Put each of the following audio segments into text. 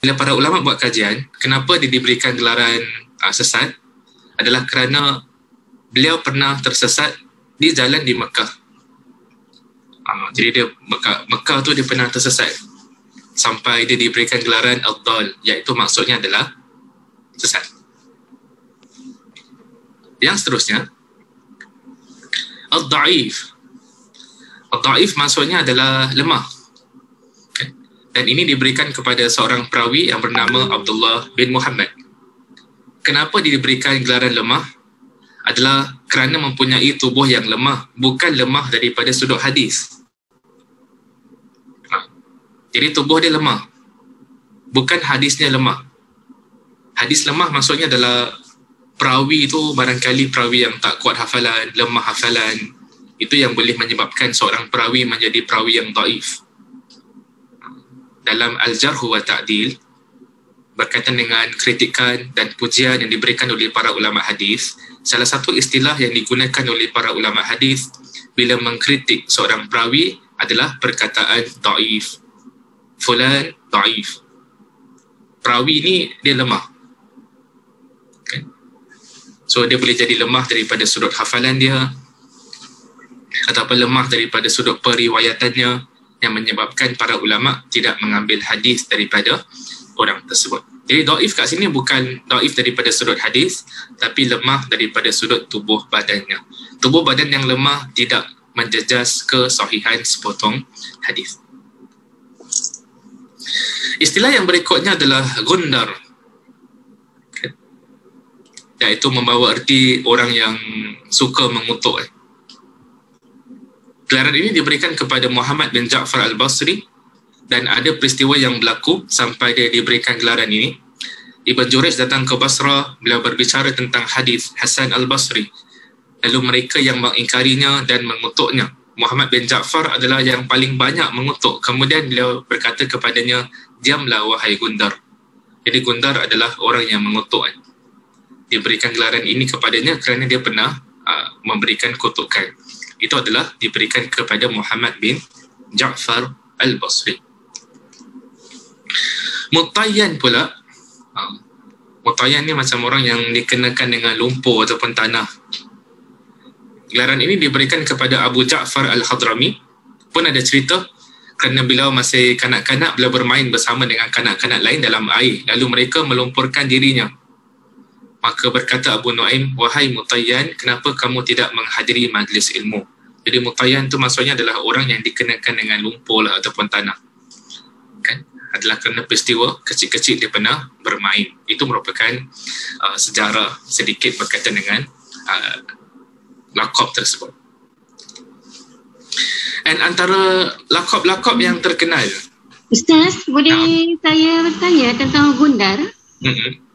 bila para ulama buat kajian, kenapa dia diberikan gelaran sesat adalah kerana beliau pernah tersesat di jalan di Mekah. Jadi dia Mekah tu dia pernah tersesat sampai dia diberikan gelaran Ad-Dal, iaitu maksudnya adalah sesat. Yang seterusnya, Ad-Da'if. Ad-Da'if maksudnya adalah lemah. Dan ini diberikan kepada seorang perawi yang bernama Abdullah bin Muhammad. Kenapa dia diberikan gelaran lemah? Adalah kerana mempunyai tubuh yang lemah, bukan lemah daripada sudut hadis. Jadi tubuh dia lemah, bukan hadisnya lemah. Hadis lemah maksudnya adalah perawi itu barangkali perawi yang tak kuat hafalan, lemah hafalan. Itu yang boleh menyebabkan seorang perawi menjadi perawi yang dhaif. Dalam Al-Jarh wa Ta'dil, berkaitan dengan kritikan dan pujian yang diberikan oleh para ulama hadis, salah satu istilah yang digunakan oleh para ulama hadis bila mengkritik seorang perawi adalah perkataan dhaif. Fulan dhaif. Perawi ni dia lemah. Okay. So dia boleh jadi lemah daripada sudut hafalan dia ataupun lemah daripada sudut periwayatannya, yang menyebabkan para ulama tidak mengambil hadis daripada orang tersebut. Jadi dhaif kat sini bukan dhaif daripada sudut hadis, tapi lemah daripada sudut tubuh badannya. Tubuh badan yang lemah tidak menjejas kesahihan sepotong hadis. Istilah yang berikutnya adalah gundar, iaitu membawa erti orang yang suka mengutuk. Gelaran ini diberikan kepada Muhammad bin Ja'far al-Basri, dan ada peristiwa yang berlaku sampai dia diberikan gelaran ini. Ibn Jurayj datang ke Basrah, beliau berbicara tentang hadis Hasan al-Basri. Lalu mereka yang mengingkarinya dan mengutuknya. Muhammad bin Ja'far adalah yang paling banyak mengutuk. Kemudian beliau berkata kepadanya, diamlah wahai Gundar. Jadi Gundar adalah orang yang mengutuk. Diberikan gelaran ini kepadanya kerana dia pernah memberikan kutukan. Itu adalah diberikan kepada Muhammad bin Ja'far al-Basri. Mutayyan pula, Mutayyan ni macam orang yang dikenakan dengan lumpur ataupun tanah. Gelaran ini diberikan kepada Abu Ja'far al-Hadrami. Pun ada cerita kerana beliau masih kanak-kanak, beliau bermain bersama dengan kanak-kanak lain dalam air, lalu mereka melumpurkan dirinya. Maka berkata Abu Nuaim, wahai Mutayyan, kenapa kamu tidak menghadiri majlis ilmu? Jadi Mutayyan tu maksudnya adalah orang yang dikenakan dengan lumpur lah, ataupun tanah. Kan? Adalah kerana peristiwa kecil-kecil dia pernah bermain. Itu merupakan sejarah sedikit berkaitan dengan lakop tersebut. Dan antara lakop-lakop yang terkenal, Ustaz, boleh saya bertanya tentang Gundar?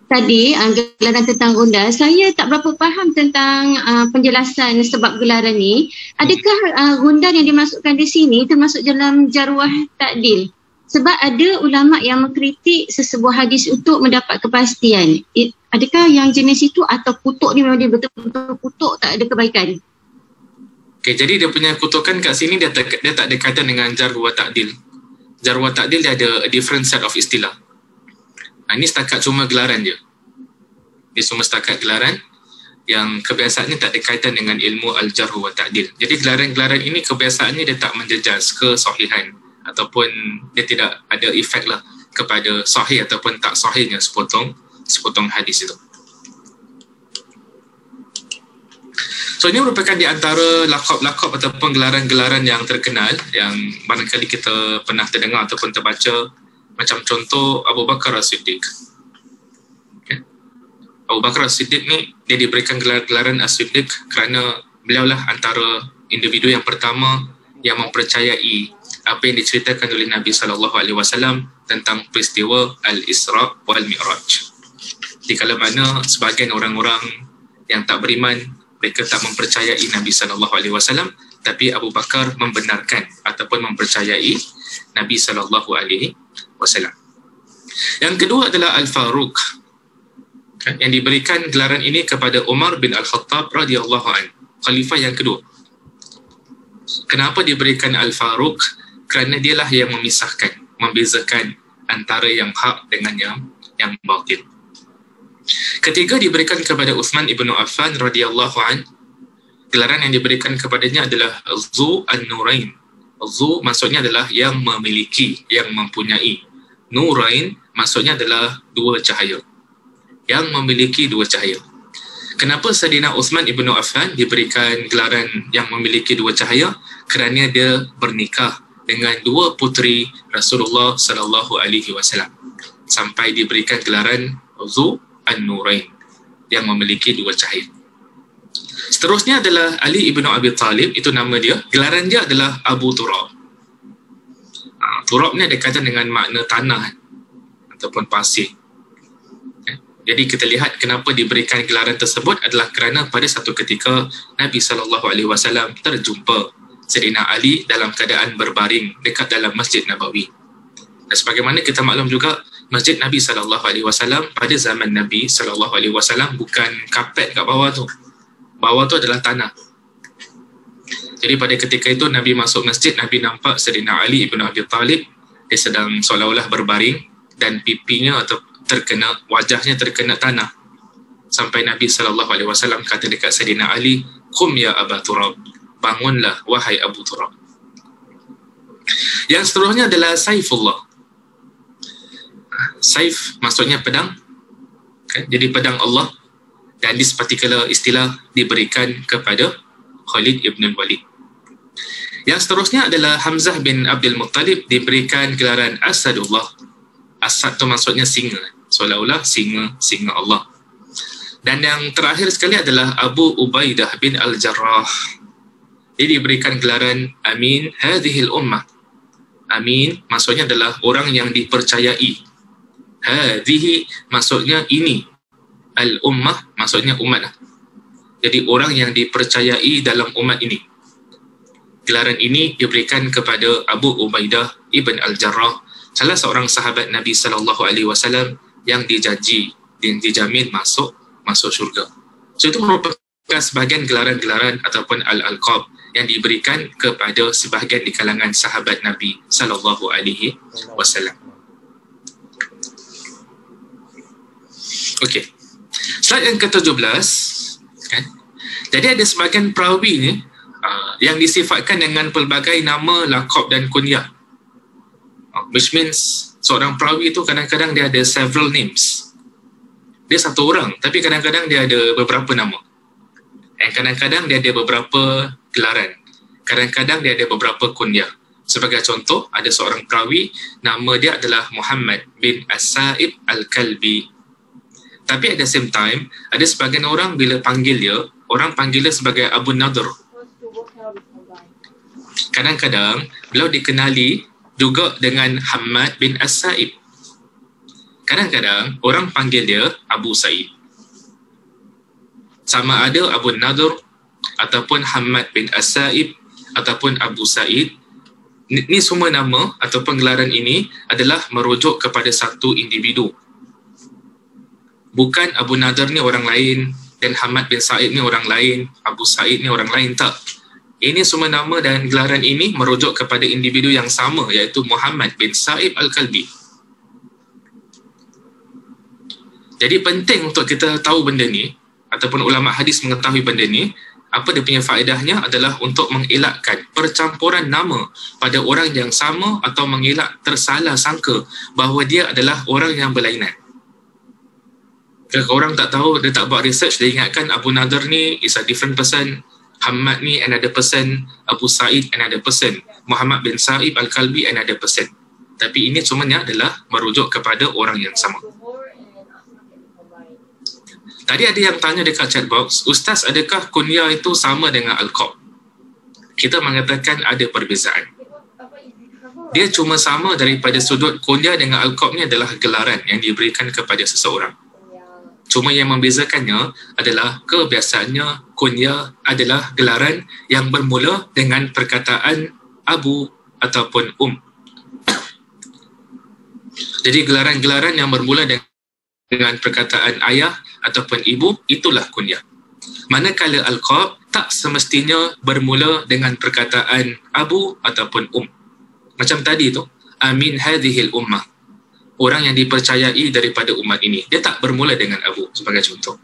Tadi gelaran tentang Gundar, saya tak berapa faham tentang penjelasan sebab gelaran ni. Adakah Gundar yang dimasukkan di sini termasuk dalam Jarwah Ta'dil? Sebab ada ulama yang mengkritik sesebuah hadis untuk mendapat kepastian. Adakah yang jenis itu atau kutuk ni memang dia betul-betul kutuk, tak ada kebaikan? Okay, jadi dia punya kutukan kat sini dia tak ada kaitan dengan Jarwah Ta'dil. Jarwah Ta'dil dia ada a different set of istilah. Ini setakat cuma gelaran je. Dia cuma setakat gelaran yang kebiasaannya tak ada kaitan dengan ilmu al-jarh wa ta'dil. Jadi gelaran-gelaran ini kebiasaannya dia tak menjejas kesahihan ataupun dia tidak ada efek lah kepada sahih ataupun tak sahihnya sepotong hadis itu. So ini merupakan di antara lakop-lakop ataupun gelaran-gelaran yang terkenal yang barangkali kita pernah terdengar ataupun terbaca. Macam contoh Abu Bakar As-Siddiq. Okay. Abu Bakar As-Siddiq ni dia diberikan gelaran As-Siddiq kerana beliaulah antara individu yang pertama yang mempercayai apa yang diceritakan oleh Nabi SAW tentang peristiwa Al-Isra' wal-Mi'raj. Di kala mana sebahagian orang-orang yang tak beriman, mereka tak mempercayai Nabi SAW, tapi Abu Bakar membenarkan ataupun mempercayai Nabi SAW. Yang kedua adalah Al-Faruq, yang diberikan gelaran ini kepada Umar bin Al-Khattab radhiyallahu anhu, khalifah yang kedua. Kenapa diberikan Al-Faruq? Kerana dialah yang memisahkan, membezakan antara yang hak dengan yang batil. Ketiga diberikan kepada Uthman ibn Affan radhiyallahu an. Gelaran yang diberikan kepadanya adalah Zu An-Nurain. Zu maksudnya adalah yang memiliki, yang mempunyai. Nurain maksudnya adalah dua cahaya. Yang memiliki dua cahaya. Kenapa Sayyidina Uthman ibn Affan diberikan gelaran yang memiliki dua cahaya? Kerana dia bernikah dengan dua puteri Rasulullah sallallahu alaihi wasallam sampai diberikan gelaran Zu An-Nurain yang memiliki dua cahaya. Seterusnya adalah Ali ibn Abi Talib, itu nama dia. Gelaran dia adalah Abu Turab. Turab ni ada kaitan dengan makna tanah ataupun pasir. Jadi kita lihat kenapa diberikan gelaran tersebut adalah kerana pada satu ketika Nabi SAW terjumpa Sayyidina Ali dalam keadaan berbaring dekat dalam Masjid Nabawi. Dan sebagaimana kita maklum juga, Masjid Nabi SAW pada zaman Nabi SAW bukan kapet kat bawah tu. Bawah tu adalah tanah. Jadi pada ketika itu Nabi masuk masjid, Nabi nampak Sayyidina Ali ibn Abi Talib, dia sedang seolah-olah berbaring dan pipinya atau wajahnya terkena tanah. Sampai Nabi SAW kata dekat Sayyidina Ali, "Qum ya Aba Turab." Bangunlah wahai Abu Turab. Yang seterusnya adalah Saifullah. Saif maksudnya pedang. Jadi pedang Allah. Dan di separtikala istilah diberikan kepada Khalid ibn Walid. Yang seterusnya adalah Hamzah bin Abdul Muttalib diberikan gelaran Asadullah. Asad tu maksudnya singa. Seolah-olah singa Allah. Dan yang terakhir sekali adalah Abu Ubaidah bin Al-Jarrah. Dia diberikan gelaran Amin Hadhil Ummah. Amin maksudnya adalah orang yang dipercayai. Hadhihi maksudnya ini. Al-Ummah maksudnya umat. Jadi orang yang dipercayai dalam umat ini. Gelaran ini diberikan kepada Abu Ubaidah ibn Al-Jarrah, salah seorang sahabat Nabi SAW yang dijamin masuk syurga. So itu merupakan sebahagian gelaran-gelaran ataupun al-alqab yang diberikan kepada sebahagian di kalangan sahabat Nabi SAW. Okey. Slide yang ke-17 kan? Jadi ada sebahagian perawi ni yang disifatkan dengan pelbagai nama, laqab dan kunyah. Which means seorang perawi itu kadang-kadang dia ada several names. Dia satu orang tapi kadang-kadang dia ada beberapa nama. Dan kadang-kadang dia ada beberapa gelaran. Kadang-kadang dia ada beberapa kunyah. Sebagai contoh, ada seorang perawi nama dia adalah Muhammad bin As-Sa'ib Al-Kalbi. Tapi at the same time, ada sebagian orang bila panggil dia, orang panggil dia sebagai Abu Nadhr. Kadang-kadang, beliau dikenali juga dengan Hamad bin As-Sa'ib. Kadang-kadang, orang panggil dia Abu Sa'id. Sama ada Abu Nadhr, ataupun Hamad bin As-Sa'ib, ataupun Abu Sa'id. Ini semua nama atau penggelaran ini adalah merujuk kepada satu individu. Bukan Abu Nadhr ni orang lain dan Hamad bin Sa'id ni orang lain, Abu Sa'id ni orang lain, tak. Ini semua nama dan gelaran ini merujuk kepada individu yang sama, iaitu Muhammad bin Sa'ib Al-Kalbi. Jadi penting untuk kita tahu benda ni, ataupun ulama hadis mengetahui benda ni. Apa dia punya faedahnya adalah untuk mengelakkan percampuran nama pada orang yang sama atau mengelak tersalah sangka bahawa dia adalah orang yang berlainan. Kalau orang tak tahu, dia tak buat research, dia ingatkan Abu Nadhr ni is a different person, Hamad ni another person, Abu Sa'id another person, Muhammad bin Sa'ib Al-Kalbi another person. Tapi ini semuanya adalah merujuk kepada orang yang sama. Tadi ada yang tanya dekat chat box, Ustaz, adakah kunyah itu sama dengan alqab? Kita mengatakan ada perbezaan. Dia cuma sama daripada sudut kunyah dengan alqab ni adalah gelaran yang diberikan kepada seseorang. Cuma yang membezakannya adalah kebiasaannya kunyah adalah gelaran yang bermula dengan perkataan Abu ataupun Jadi gelaran-gelaran yang bermula dengan perkataan ayah ataupun ibu, itulah kunyah. Manakala alqab tak semestinya bermula dengan perkataan Abu ataupun Macam tadi tu, Amin hadhil ummah. orang yang dipercayai daripada umat ini. Dia tak bermula dengan Abu sebagai contoh.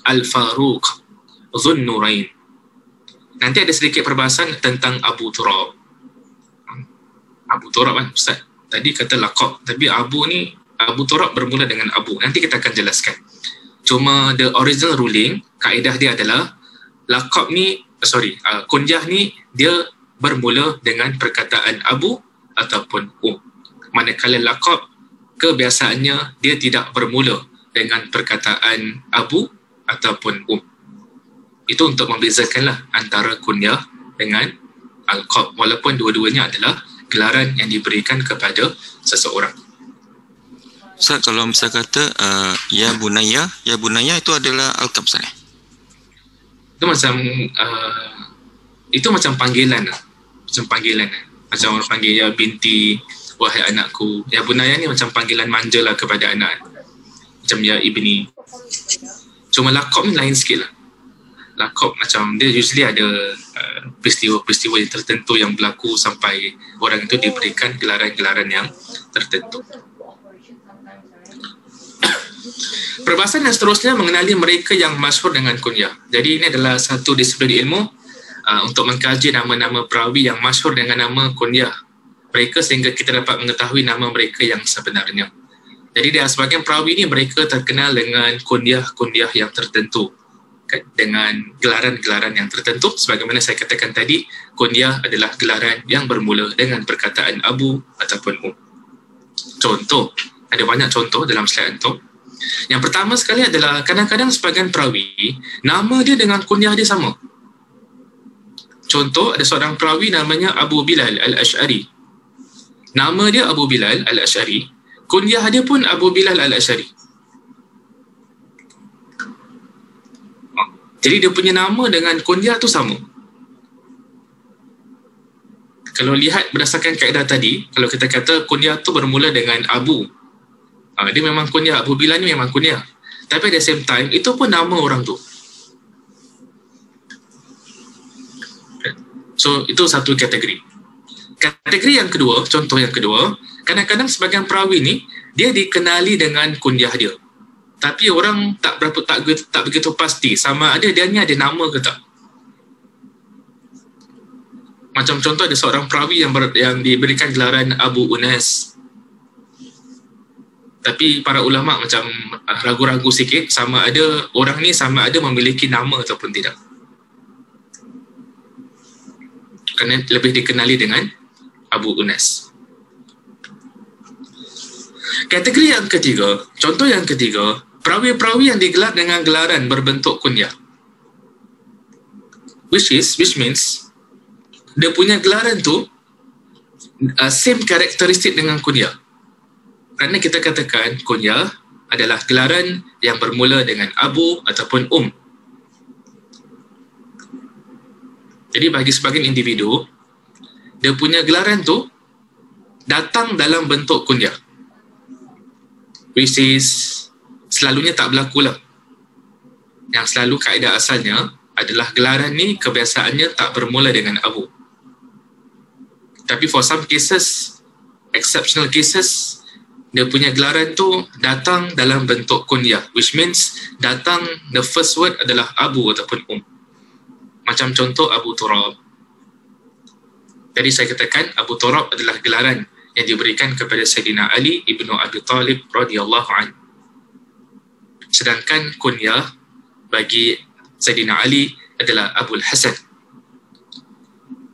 Al-Faruq Dhun Nurain. Nanti ada sedikit perbahasan tentang Abu Turab. Abu Turab kan Ustaz tadi kata laqab, tapi Abu ni, Abu Turab bermula dengan Abu. Nanti kita akan jelaskan. Cuma the original ruling, kaedah dia adalah laqab ni, kunyah ni dia bermula dengan perkataan Abu ataupun Manakala laqab kebiasaannya dia tidak bermula dengan perkataan Abu ataupun Itu untuk membezakanlah antara kunyah dengan alqab, walaupun dua-duanya adalah gelaran yang diberikan kepada seseorang. Ustaz, kalau misalnya kata ya bunaya itu adalah alqab Ustaz. Itu macam panggilan lah. Macam orang panggil ya binti, wahai anakku. Ya bunaya ni macam panggilan manja lah kepada anak. Macam ya ibni. Cuma laqab ni lain sikit lah. Laqab macam dia usually ada peristiwa-peristiwa yang tertentu yang berlaku sampai orang itu diberikan gelaran-gelaran yang tertentu. Perbahasan yang seterusnya mengenali mereka yang masyhur dengan kunyah. Jadi ini adalah satu disiplin ilmu untuk mengkaji nama-nama perawi yang masyhur dengan nama kunyah mereka sehingga kita dapat mengetahui nama mereka yang sebenarnya. Jadi di sebahagian perawi ini mereka terkenal dengan kunyah-kunyah yang tertentu, dengan gelaran-gelaran yang tertentu. Sebagaimana saya katakan tadi, kunyah adalah gelaran yang bermula dengan perkataan Abu ataupun Contoh, ada banyak contoh dalam slide antum. Yang pertama sekali adalah kadang-kadang sebahagian perawi nama dia dengan kunyah dia sama. Contoh, ada seorang perawi namanya Abu Bilal Al-Ash'ari. Nama dia Abu Bilal Al-Ash'ari, kunyah dia pun Abu Bilal Al-Ash'ari. Jadi dia punya nama dengan kunyah tu sama. Kalau lihat berdasarkan kaedah tadi, kalau kita kata kunyah tu bermula dengan Abu, dia memang kunyah, Abu Bilal ni memang kunyah. Tapi at the same time, itu pun nama orang tu. So, itu satu kategori. Kategori yang kedua, contoh yang kedua, kadang-kadang sebagian perawi ni, dia dikenali dengan kunyah dia. Tapi orang tak begitu pasti sama ada dia ni ada nama ke tak. Macam contoh ada seorang perawi yang diberikan gelaran Abu Unas. Tapi para ulama macam ragu-ragu sikit sama ada orang ni sama ada memiliki nama ataupun tidak. Kerana lebih dikenali dengan Abu Unas. Kategori yang ketiga, contoh yang ketiga, perawi-perawi yang digelar dengan gelaran berbentuk kunyah. Which means dia punya gelaran tu same karakteristik dengan kunyah. Kerana kita katakan kunyah adalah gelaran yang bermula dengan Abu ataupun Jadi bagi sebagian individu, dia punya gelaran tu datang dalam bentuk kunyah. Which is selalunya tak berlaku lah. Yang selalu kaedah asalnya adalah gelaran ni kebiasaannya tak bermula dengan Abu. Tapi for some cases, exceptional cases, dia punya gelaran tu datang dalam bentuk kunyah. Which means datang the first word adalah Abu ataupun Macam contoh Abu Turab. Jadi saya katakan Abu Turab adalah gelaran yang diberikan kepada Sayyidina Ali ibnu Abi Talib radhiyallahu anhu. Sedangkan kunyah bagi Sayyidina Ali adalah Abul Hasan.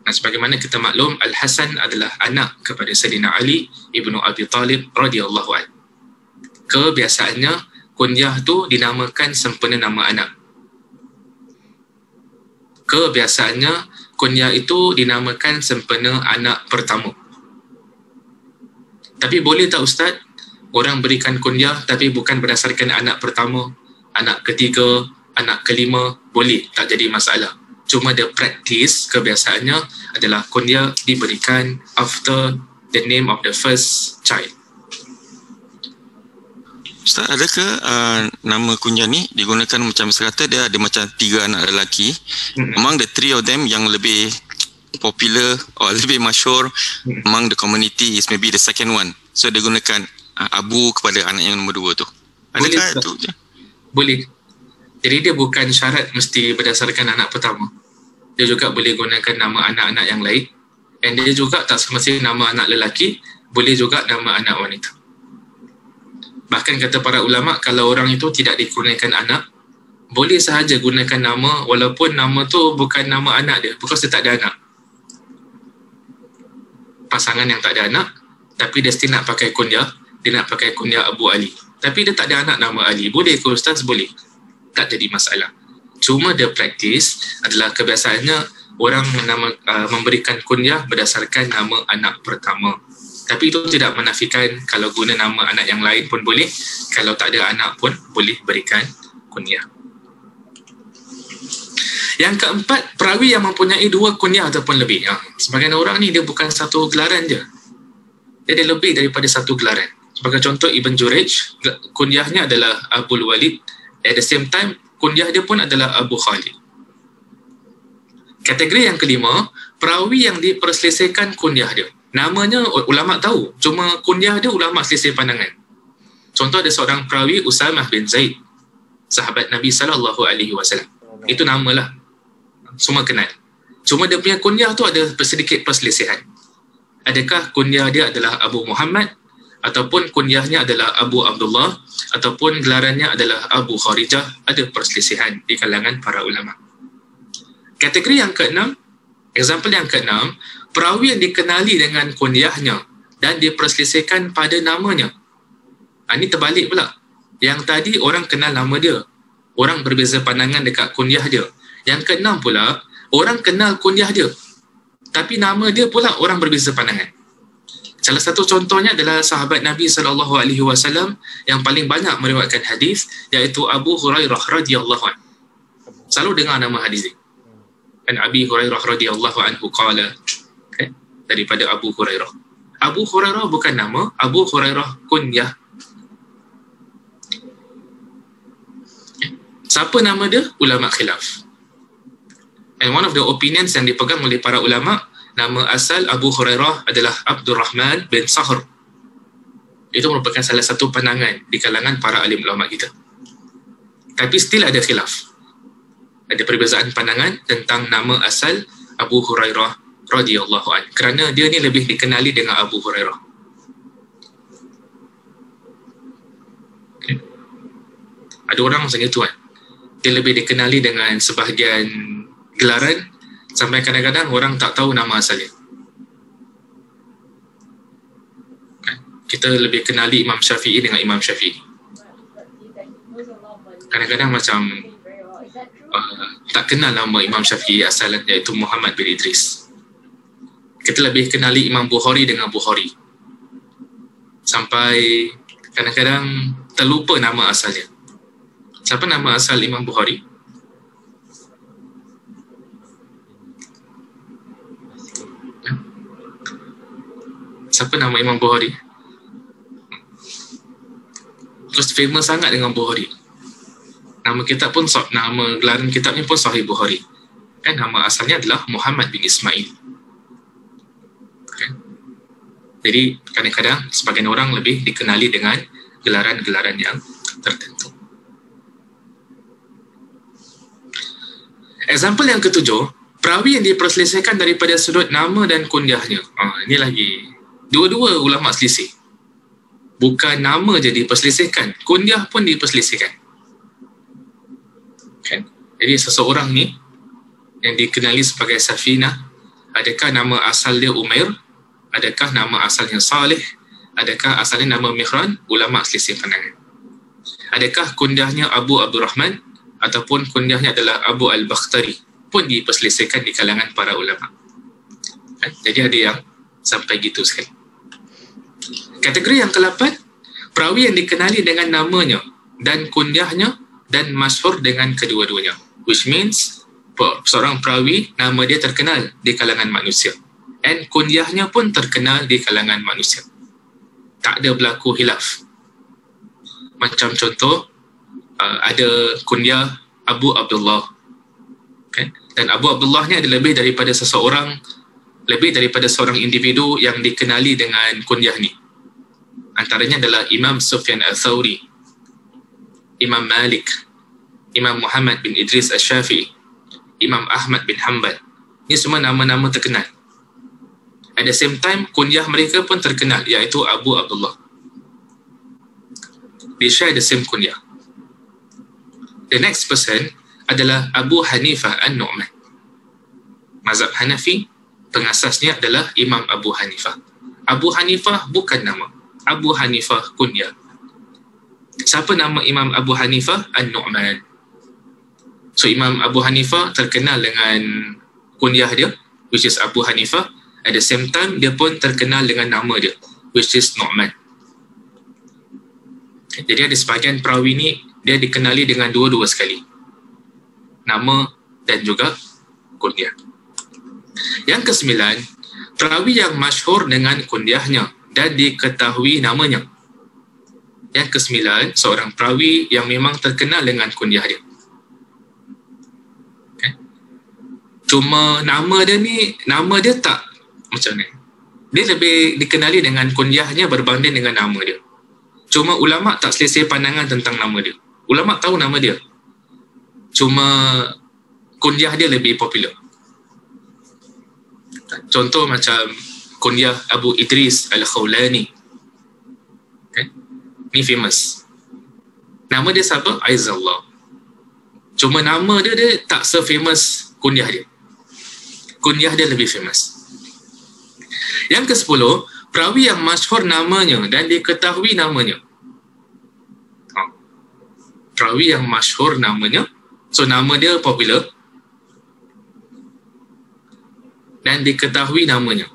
Sebagaimana kita maklum, Al-Hasan adalah anak kepada Sayyidina Ali ibnu Abi Talib radhiyallahu anhu. Kebiasaannya kunyah tu dinamakan sempena nama anak. Kebiasaannya kunyah itu dinamakan sempena anak pertama. Tapi boleh tak Ustaz, orang berikan kunyah tapi bukan berdasarkan anak pertama, anak ketiga, anak kelima? Boleh, tak jadi masalah. Cuma the practice, kebiasaannya adalah kunyah diberikan after the name of the first child. Ustaz, adakah nama kunyah ni digunakan macam sekata dia ada macam 3 anak lelaki, among the 3 of them yang lebih popular or lebih masyhur among the community is maybe the second one, So dia gunakan Abu kepada anak yang nombor 2 tu. Adakah itu je? Boleh. Jadi dia bukan syarat mesti berdasarkan anak pertama. Dia juga boleh gunakan nama anak-anak yang lain. Dan dia juga tak semestinya nama anak lelaki, boleh juga nama anak wanita. Bahkan kata para ulama, kalau orang itu tidak dikurniakan anak, boleh sahaja gunakan nama walaupun nama tu bukan nama anak dia, because dia tak ada anak. Pasangan yang tak ada anak, tapi dia still nak pakai kunyah, dia nak pakai kunyah Abu Ali. Tapi dia tak ada anak nama Ali. Boleh ke Ustaz? Boleh. Tak jadi masalah. Cuma the practice adalah kebiasaannya orang memberikan kunyah berdasarkan nama anak pertama. Tapi itu tidak menafikan kalau guna nama anak yang lain pun boleh. Kalau tak ada anak pun boleh berikan kunyah. Yang keempat, perawi yang mempunyai 2 kunyah ataupun lebih. Sebagian orang ni dia bukan satu gelaran je. Dia ada lebih daripada satu gelaran. Sebagai contoh, Ibn Jurayj, kunyahnya adalah Abul Walid. At the same time, kunyah dia pun adalah Abu Khalid. Kategori yang kelima, perawi yang diperselisihkan kunyah dia. Namanya ulama tahu, cuma kunyah dia ulama selisih pandangan. Contoh, ada seorang perawi Usamah bin Zaid, sahabat Nabi SAW. Itu namalah. Semua kenal. Cuma dia punya kunyah tu ada sedikit perselisihan. Adakah kunyah dia adalah Abu Muhammad, ataupun kunyahnya adalah Abu Abdullah, ataupun gelarannya adalah Abu Kharijah? Ada perselisihan di kalangan para ulama. Kategori yang keenam, example yang keenam, perawi yang dikenali dengan kunyahnya dan diperselisihkan pada namanya. Ini terbalik pula. Yang tadi orang kenal nama dia, orang berbeza pandangan dekat kunyah dia. Yang keenam pula, orang kenal kunyah dia, tapi nama dia pula orang berbeza pandangan. Salah satu contohnya adalah sahabat Nabi SAW yang paling banyak meriwayatkan hadis, iaitu Abu Hurairah radhiyallahu anhu. Selalu dengar nama hadis ini. Dan Abi Hurairah radhiyallahu anhu qala, daripada Abu Hurairah. Abu Hurairah bukan nama, Abu Hurairah kunyah. Siapa nama dia? Ulama khilaf. And one of the opinions yang dipegang oleh para ulama, nama asal Abu Hurairah adalah Abdul Rahman bin Sahr. Itu merupakan salah satu pandangan di kalangan para alim ulama kita. Tapi still ada khilaf. Ada perbezaan pandangan tentang nama asal Abu Hurairah radhiyallahu anhu, kerana dia ni lebih dikenali dengan Abu Hurairah. Okay. Ada orang macam itu kan. Dia lebih dikenali dengan sebahagian gelaran sampai kadang-kadang orang tak tahu nama asalnya. Okay. Kita lebih kenali Imam Syafi'i dengan Imam Syafi'i. Kadang-kadang macam tak kenal nama Imam Syafi'i asalan, iaitu Muhammad bin Idris. Kita lebih kenali Imam Bukhari dengan Bukhari. Sampai kadang-kadang terlupa nama asalnya. Siapa nama asal Imam Bukhari? Siapa nama Imam Bukhari? Terus famous sangat dengan Bukhari. Nama kitab pun, nama gelaran kitabnya pun Sahih Bukhari. Kan nama asalnya adalah Muhammad bin Ismail. Okay. Jadi kadang-kadang sebagian orang lebih dikenali dengan gelaran-gelaran yang tertentu. Example yang ketujuh, perawi yang diperselisihkan daripada sudut nama dan kunyahnya. Ini lagi, dua-dua ulama selisih. Bukan nama je diperselisihkan, kunyah pun diperselisihkan. Okay. Jadi seseorang ni yang dikenali sebagai Safinah, adakah nama asal dia Umair? Adakah nama asalnya Salih? Adakah asalnya nama Mihran? Ulama selisih pandangan. Adakah kunyahnya Abu Abdurrahman ataupun kunyahnya adalah Abu Al-Bakhtari? Pun diperselisihkan di kalangan para ulama. Jadi ada yang sampai gitu sekali. Kategori yang ke-8, perawi yang dikenali dengan namanya dan kunyahnya dan masyhur dengan kedua-duanya. Which means seorang perawi, nama dia terkenal di kalangan manusia. And kunyahnya pun terkenal di kalangan manusia. Tak ada berlaku hilaf. Macam contoh, ada kunyah Abu Abdullah. Okay? Dan Abu Abdullah ni ada lebih daripada seorang individu yang dikenali dengan kunyah ni. Antaranya adalah Imam Sufyan Al-Thawri, Imam Malik, Imam Muhammad bin Idris Al-Syafi'i, Imam Ahmad bin Hanbal. Ini semua nama-nama terkenal. At the same time, kunyah mereka pun terkenal, iaitu Abu Abdullah. They share the same kunyah. The next person adalah Abu Hanifah An-Nu'man. Mazhab Hanafi, pengasasnya adalah Imam Abu Hanifah. Abu Hanifah bukan nama. Abu Hanifah kunyah. Siapa nama Imam Abu Hanifah? An-Nu'man. So Imam Abu Hanifah terkenal dengan kunyah dia, which is Abu Hanifah. At the same time, dia pun terkenal dengan nama dia, which is Nu'man. Jadi ada sebahagian perawi ni, dia dikenali dengan dua-dua sekali, nama dan juga kunyah. Yang kesembilan, perawi yang masyhur dengan kunyahnya dan diketahui namanya. Yang kesembilan, seorang perawi yang memang terkenal dengan kunyah dia. Okay. Cuma nama dia tak macam ni. Dia lebih dikenali dengan kunyahnya berbanding dengan nama dia. Cuma ulama' tak selisih pandangan tentang nama dia. Ulama' tahu nama dia. Cuma kunyah dia lebih popular. Contoh macam kunyah Abu Idris Al-Khawlani. Okay. Ni famous. Nama dia siapa? Aizallah. Cuma nama dia tak se-famous kunyah dia. Kunyah dia lebih famous. Yang ke-10, perawi yang masyhur namanya dan diketahui namanya. Perawi yang masyhur namanya, so nama dia popular dan diketahui namanya.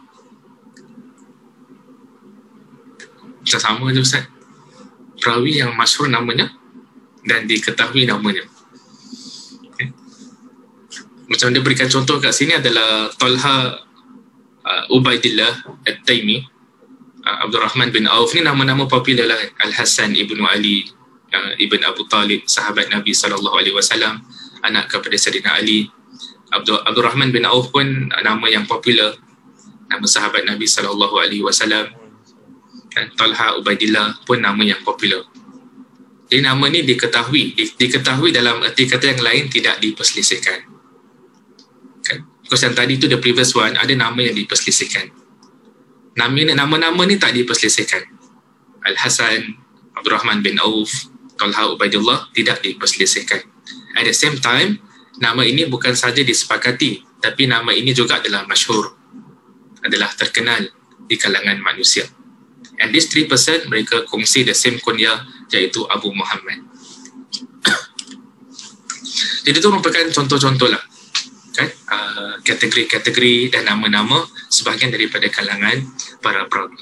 Macam sama je Ustaz. Perawi yang masyhur namanya dan diketahui namanya. Okay. Macam dia berikan contoh kat sini adalah Talha Ubaidillah At-Taimi, Abdul Rahman bin Auf. Ni nama-nama popular lah. Al-Hasan ibnu Ali ibn Abu Talib, sahabat Nabi SAW, anak kepada Sayyidina Ali. Abdul Rahman bin Auf pun nama yang popular, nama sahabat Nabi SAW. Dan Talha Ubaidillah pun nama yang popular. Jadi nama ni diketahui dalam erti kata yang lain, tidak diperselisihkan. Kan? Because yang tadi tu, the previous one, ada nama yang diperselisihkan. Nama-nama ni tak diperselisihkan. Al-Hasan, Abdul Rahman bin Auf, Talha Ubaidillah tidak diperselisihkan. At the same time, nama ini bukan saja disepakati, tapi nama ini juga adalah masyhur, adalah terkenal di kalangan manusia. And these three person, mereka kongsi the same kunyah, iaitu Abu Muhammad. Jadi itu merupakan contoh-contoh lah, kan? Kategori-kategori dan nama-nama sebahagian daripada kalangan para perawi.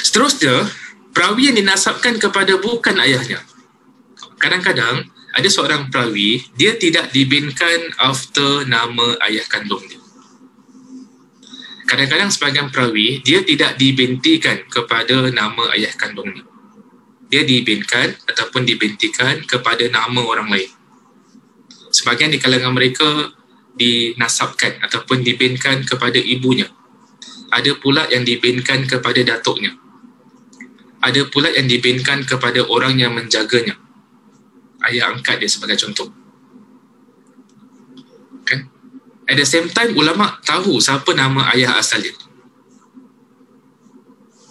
Seterusnya, perawi yang dinasabkan kepada bukan ayahnya. Kadang-kadang ada seorang perawi, dia tidak dibinkan after nama ayah kandung dia. Kadang-kadang sebahagian perawi, dia tidak dibintikan kepada nama ayah kandung dia. Dia dibinkan ataupun dibintikan kepada nama orang lain. Sebahagian di kalangan mereka dinasabkan ataupun dibinkan kepada ibunya. Ada pula yang dibinkan kepada datuknya. Ada pula yang dibinkan kepada orang yang menjaganya. Ayah angkat dia sebagai contoh. Okay. At the same time, ulama tahu siapa nama ayah asal dia.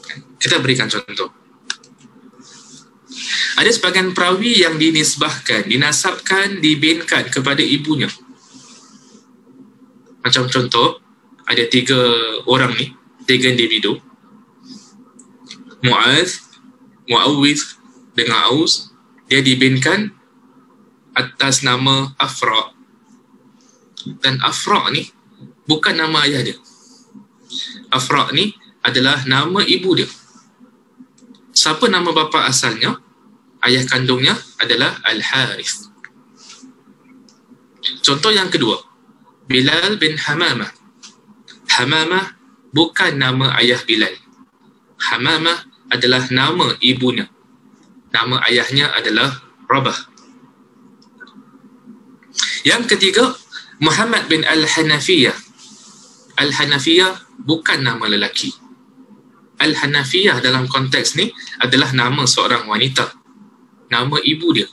Okay. Kita berikan contoh. Ada sebahagian perawi yang dinisbahkan, dinasabkan, dibinkan kepada ibunya. Macam contoh, ada 3 orang ni, 3 individu. Mu'adh, Mu'awwidh dengan Aus, dia dibinkan atas nama Afra. Dan Afra ni bukan nama ayah dia. Afra ni adalah nama ibu dia. Siapa nama bapa asalnya? Ayah kandungnya adalah Al-Harith. Contoh yang kedua, Bilal bin Hamamah. Hamamah bukan nama ayah Bilal. Hamamah adalah nama ibunya. Nama ayahnya adalah Rabah. Yang ketiga, Muhammad bin Al-Hanafiyah. Al-Hanafiyah bukan nama lelaki. Al-Hanafiyah dalam konteks ni adalah nama seorang wanita. Nama ibu dia.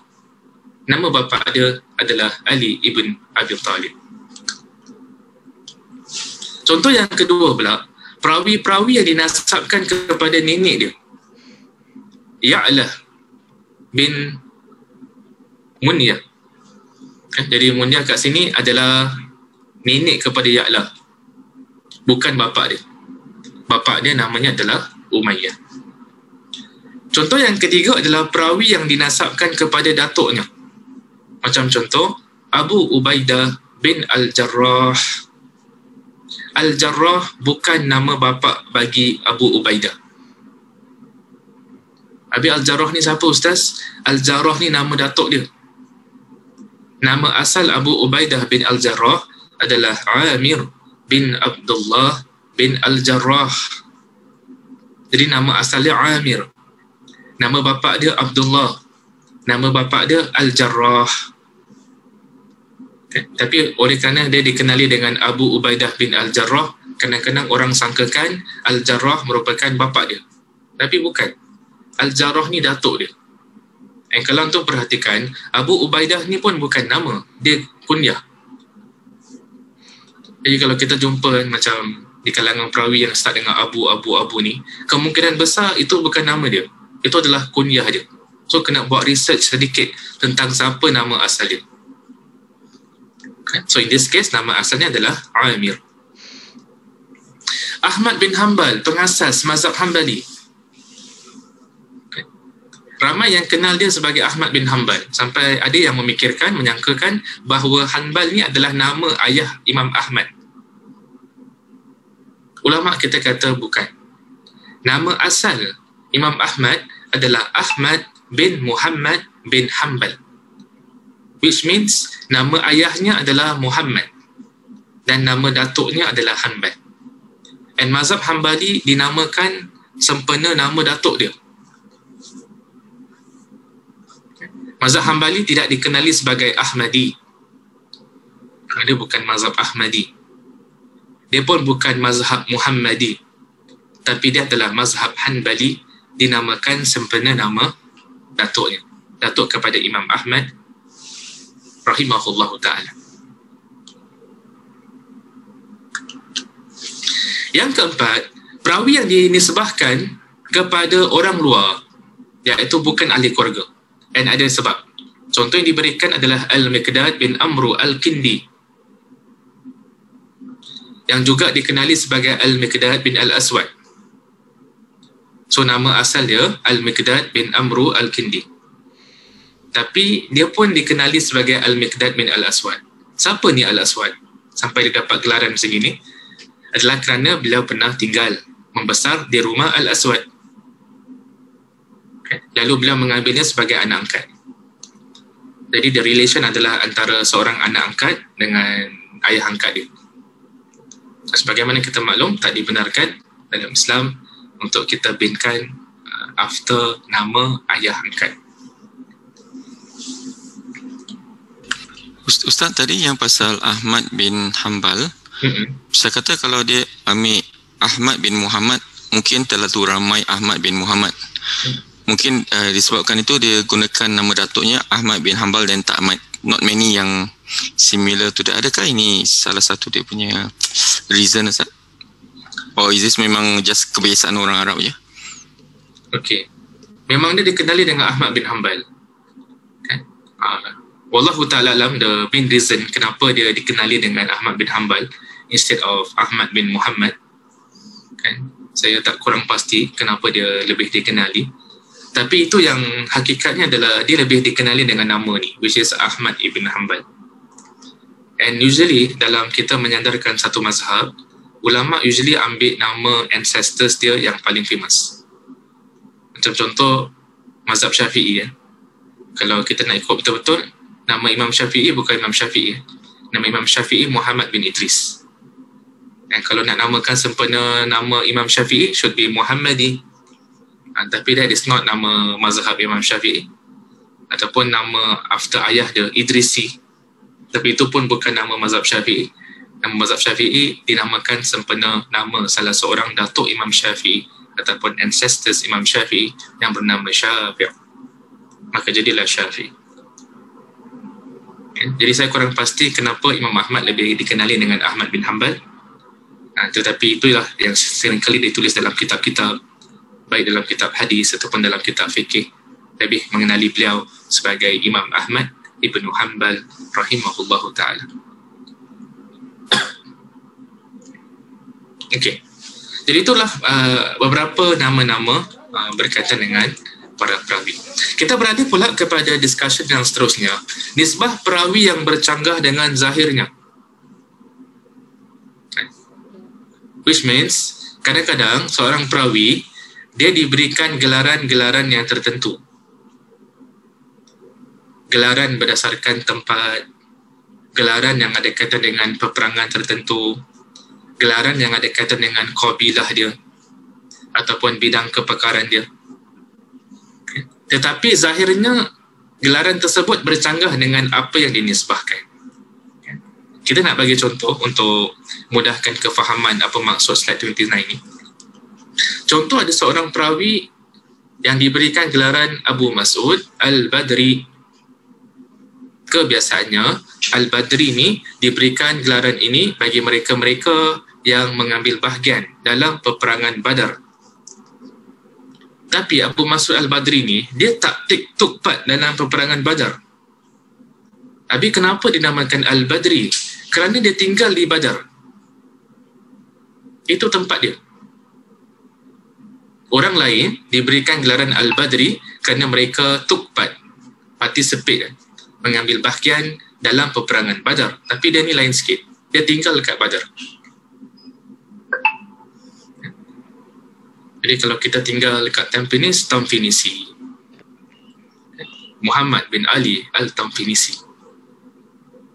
Nama bapa dia adalah Ali ibn Abi Talib. Contoh yang kedua pula, perawi-perawi yang dinasabkan kepada nenek dia. Ya'lah bin Munyah. Jadi Munyah kat sini adalah nenek kepada Ya'lah. Bukan bapa dia. Bapa dia namanya adalah Umayyah. Contoh yang ketiga adalah perawi yang dinasabkan kepada datuknya. Macam contoh, Abu Ubaidah bin Al-Jarrah. Al-Jarrah bukan nama bapa bagi Abu Ubaidah. Abi Al-Jarrah ni siapa Ustaz? Al-Jarrah ni nama datuk dia. Nama asal Abu Ubaidah bin Al-Jarrah adalah Amir bin Abdullah bin Al-Jarrah. Jadi nama asalnya Amir. Nama bapa dia Abdullah. Nama bapa dia Al-Jarrah. Tapi oleh kerana dia dikenali dengan Abu Ubaidah bin Al-Jarrah, kadang-kadang orang sangkakan Al-Jarrah merupakan bapa dia. Tapi bukan. Al-Jarrah ni datuk dia. Dan kalau antum perhatikan, Abu Ubaidah ni pun bukan nama, dia kunyah. Jadi kalau kita jumpa macam di kalangan perawi yang start dengan Abu ni, kemungkinan besar itu bukan nama dia. Itu adalah kunyah dia. So kena buat research sedikit tentang siapa nama asal dia. So in this case, nama asalnya adalah Amir. Ahmad bin Hanbal, pengasas mazhab Hanbali. Ramai yang kenal dia sebagai Ahmad bin Hanbal. Sampai ada yang memikirkan, menyangkakan bahawa Hanbal ni adalah nama ayah Imam Ahmad. Ulama kita kata bukan. Nama asal Imam Ahmad adalah Ahmad bin Muhammad bin Hanbal. Which means nama ayahnya adalah Muhammad dan nama datuknya adalah Hanbal. And mazhab Hanbali dinamakan sempena nama datuk dia. Mazhab Hanbali tidak dikenali sebagai Ahmadi. Dia bukan mazhab Ahmadi. Dia pun bukan mazhab Muhammadi. Tapi dia adalah mazhab Hanbali, dinamakan sempena nama datuknya. Datuk kepada Imam Ahmad rahimahullahu ta'ala. Yang keempat, perawi yang dinisbahkan kepada orang luar, iaitu bukan ahli keluarga. Dan ada sebab. Contoh yang diberikan adalah Al-Miqdad bin Amru Al-Kindi, yang juga dikenali sebagai Al-Miqdad bin Al-Aswad. So nama asal dia Al-Miqdad bin Amru Al-Kindi. Tapi dia pun dikenali sebagai Al-Miqdad bin Al-Aswad. Siapa ni Al-Aswad? Sampai dia dapat gelaran macam ini adalah kerana beliau pernah tinggal membesar di rumah Al-Aswad. Lalu beliau mengambilnya sebagai anak angkat. Jadi the relation adalah antara seorang anak angkat dengan ayah angkat dia. Sebagaimana kita maklum, tak dibenarkan dalam Islam untuk kita binkan after nama ayah angkat. Ustaz tadi yang pasal Ahmad bin Hanbal, saya kata kalau dia ambil Ahmad bin Muhammad, mungkin terlalu ramai Ahmad bin Muhammad. Mungkin disebabkan itu dia gunakan nama datuknya Ahmad bin Hanbal dan tak not many yang similar to that. Adakah ini salah satu dia punya reason, Ustaz? Or is this memang just kebiasaan orang Arab je? Okay. Memang dia dikenali dengan Ahmad bin Hanbal. Kan? Wallahu ta'ala alam the main reason kenapa dia dikenali dengan Ahmad bin Hanbal instead of Ahmad bin Muhammad. Kan? Saya tak kurang pasti kenapa dia lebih dikenali. Tapi itu yang hakikatnya adalah dia lebih dikenali dengan nama ni, which is Ahmad ibn Hanbal. And usually dalam kita menyandarkan satu mazhab, ulama usually ambil nama ancestors dia yang paling famous. Macam contoh mazhab Syafi'i. Kalau kita nak ikut betul-betul, nama Imam Syafi'i bukan Imam Syafi'i. Nama Imam Syafi'i Muhammad bin Idris. Dan kalau nak namakan sempena nama Imam Syafi'i, should be Muhammadi. Tapi that is not nama mazhab Imam Syafi'i. Ataupun nama after ayah dia, Idrisi. Tapi itu pun bukan nama mazhab Syafi'i. Nama mazhab Syafi'i dinamakan sempena nama salah seorang datuk Imam Syafi'i ataupun ancestors Imam Syafi'i yang bernama Syafi'. Maka jadilah Syafi'i. Jadi saya kurang pasti kenapa Imam Ahmad lebih dikenali dengan Ahmad bin Hanbal. Tetapi itulah yang seringkali ditulis dalam kitab-kitab, baik dalam kitab hadis ataupun dalam kitab fikih, lebih mengenali beliau sebagai Imam Ahmad Ibnu Hanbal rahimahullahu ta'ala. Okey. Jadi itulah beberapa nama-nama berkaitan dengan para perawi. Kita berada pula kepada discussion yang seterusnya. Nisbah perawi yang bercanggah dengan zahirnya. Which means, kadang-kadang seorang perawi, dia diberikan gelaran-gelaran yang tertentu. Gelaran berdasarkan tempat, gelaran yang ada kaitan dengan peperangan tertentu, gelaran yang ada kaitan dengan qabilah dia, ataupun bidang kepakaran dia. Tetapi zahirnya, gelaran tersebut bercanggah dengan apa yang dinisbahkan. Kita nak bagi contoh untuk mudahkan kefahaman apa maksud slide 29 ni. Contoh, ada seorang perawi yang diberikan gelaran Abu Mas'ud Al-Badri. Kebiasaannya, Al-Badri ni diberikan gelaran ini bagi mereka-mereka yang mengambil bahagian dalam peperangan Badar. Tapi Abu Mas'ud Al-Badri ni, dia tak took part dalam peperangan Badar. Habis kenapa dinamakan Al-Badri? Kerana dia tinggal di Badar. Itu tempat dia. Orang lain diberikan gelaran Al-Badri kerana mereka took part, participate, mengambil bahagian dalam peperangan Badar. Tapi dia ni lain sikit. Dia tinggal dekat Badar. Jadi kalau kita tinggal dekat Tampines, Tampinisi. Muhammad bin Ali Al-Tampinisi.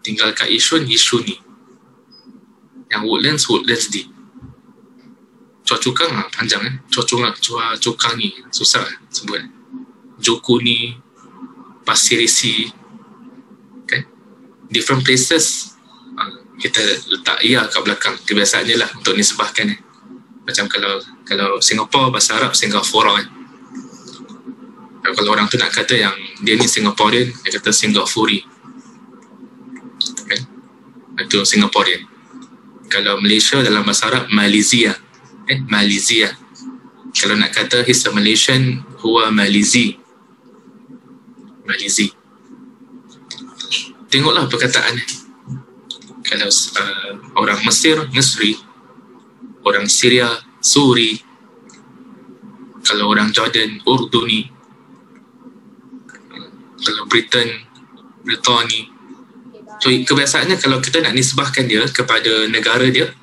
Tinggal kat Yishun, Yishuni. Yang Woodlands D. Cuacukang panjang Cuacukang ni susah sebut. Jokuni, Pasirisi, kan? Different places kita letak ia kat belakang. Kebiasaannya lah untuk nisbahkan. Macam kalau Singapore, bahasa Arab Singapura kan. Kalau orang tu nak kata yang dia ni Singaporean, dia kata Singapuri. Itu Singaporean. Kalau Malaysia dalam bahasa Arab, Malaysia. Malaysia. Kalau nak kata he's a Malaysian, huwa Malizi. Malizi. Tengoklah perkataan. Kalau orang Mesir, Misri. Orang Syria, Suri. Kalau orang Jordan, Urduni. Kalau Britain, Britani. So kebiasaannya kalau kita nak nisbahkan dia kepada negara dia,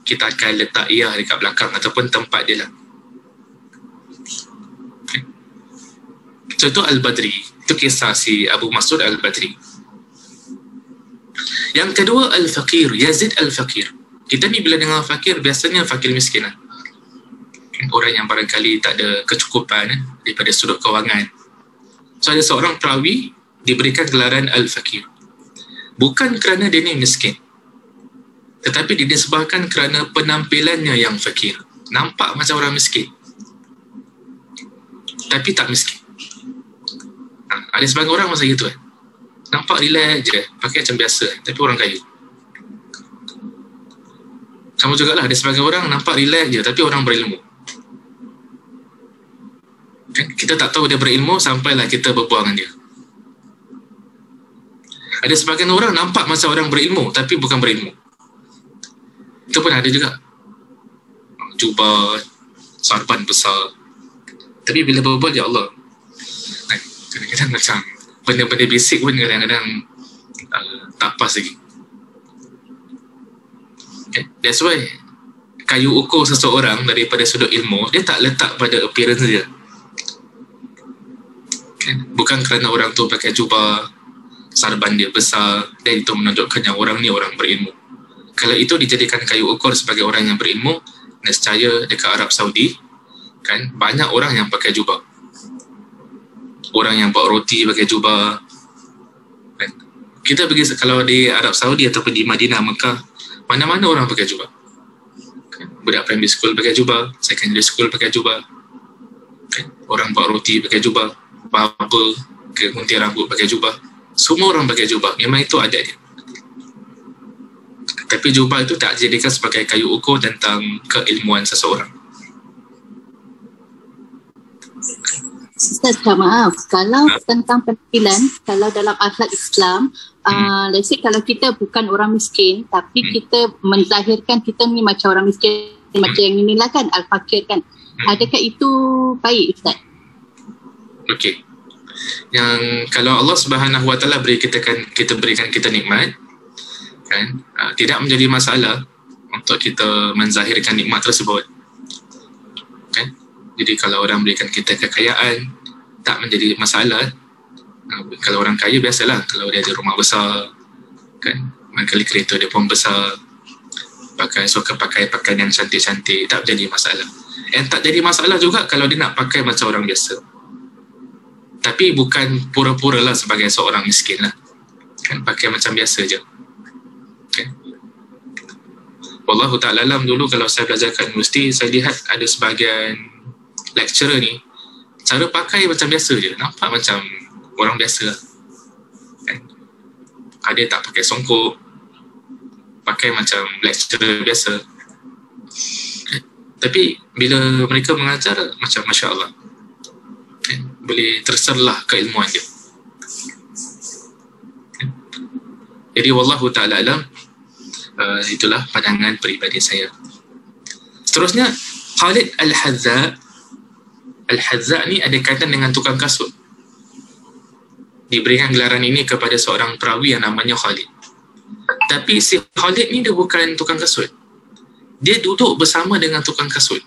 kita akan letak ia dekat belakang ataupun tempat dia lah. Okay. So itu Al-Badri. Itu kisah si Abu Mas'ud Al-Badri. Yang kedua, Al-Faqir, Yazid Al-Faqir. Kita ni bila dengar fakir, biasanya fakir miskin lah. Orang yang barangkali tak ada kecukupan daripada sudut kewangan. So ada seorang perawi diberikan gelaran Al-Faqir. Bukan kerana dia ni miskin, tetapi dinisbahkan kerana penampilannya yang fakir. Nampak macam orang miskin, tapi tak miskin. Ada sebagian orang masa gitu nampak relax je, pakai macam biasa, tapi orang kaya. Sama jugalah ada sebagian orang nampak relax je, tapi orang berilmu. Kan? Kita tak tahu dia berilmu sampailah kita berbual dengan dia. Ada sebagian orang nampak macam orang berilmu tapi bukan berilmu. Itu pun ada juga. Jubah, sarban besar. Tapi bila berbual, ya Allah, kadang-kadang macam benda-benda basic pun kadang-kadang tak pas lagi. Okay. That's why kayu ukur seseorang daripada sudut ilmu, dia tak letak pada appearance dia. Okay. Bukan kerana orang tu pakai jubah, sarban dia besar, dan itu menunjukkan yang orang ni orang berilmu. Kalau itu dijadikan kayu ukur sebagai orang yang berilmu, nescaya dekat Arab Saudi kan banyak orang yang pakai jubah. Orang yang buat roti pakai jubah kan. Kita pergi, kalau di Arab Saudi ataupun di Madinah, Mekah, Mana-mana orang pakai jubah. Budak primary school pakai jubah, secondary school pakai jubah, orang buat roti pakai jubah, barber ke gunting rambut pakai jubah, semua orang pakai jubah. Memang itu adat dia. Tapi jubah itu tak dijadikan sebagai kayu ukur tentang keilmuan seseorang. Ustaz, maaf, kalau tentang penampilan, kalau dalam akhlak Islam, let's say kalau kita bukan orang miskin, tapi kita menzahirkan kita ni macam orang miskin, macam yang inilah kan, al-fakir kan, adakah itu baik, Ustaz? Okey. Yang kalau Allah Subhanahu Wa Taala kita berikan kita nikmat, kan, tidak menjadi masalah untuk kita menzahirkan nikmat tersebut, kan. Jadi kalau orang berikan kita kekayaan, tak menjadi masalah. Kalau orang kaya biasalah, kalau dia ada rumah besar, kan, kali kereta dia pun besar, suka pakai pakaian yang cantik-cantik, tak jadi masalah. Tak jadi masalah juga kalau dia nak pakai macam orang biasa, tapi bukan pura-pura lah sebagai seorang miskin lah, kan, pakai macam biasa je, kan. Wallahu ta'ala alam, dulu kalau saya belajar kat universiti, saya lihat ada sebahagian lecturer ni cara pakai macam biasa je, nampak macam orang biasa lah, kan. Ada tak pakai songkok, pakai macam lecturer biasa, kan. Tapi bila mereka mengajar macam Masya Allah, kan, boleh terserlah keilmuan dia, kan. Jadi wallahu ta'ala alam, itulah pandangan peribadi saya. Seterusnya, Khalid Al-Hadza ni ada kaitan dengan tukang kasut. Diberikan gelaran ini kepada seorang perawi yang namanya Khalid. Tapi si Khalid ni dia bukan tukang kasut. Dia duduk bersama dengan tukang kasut.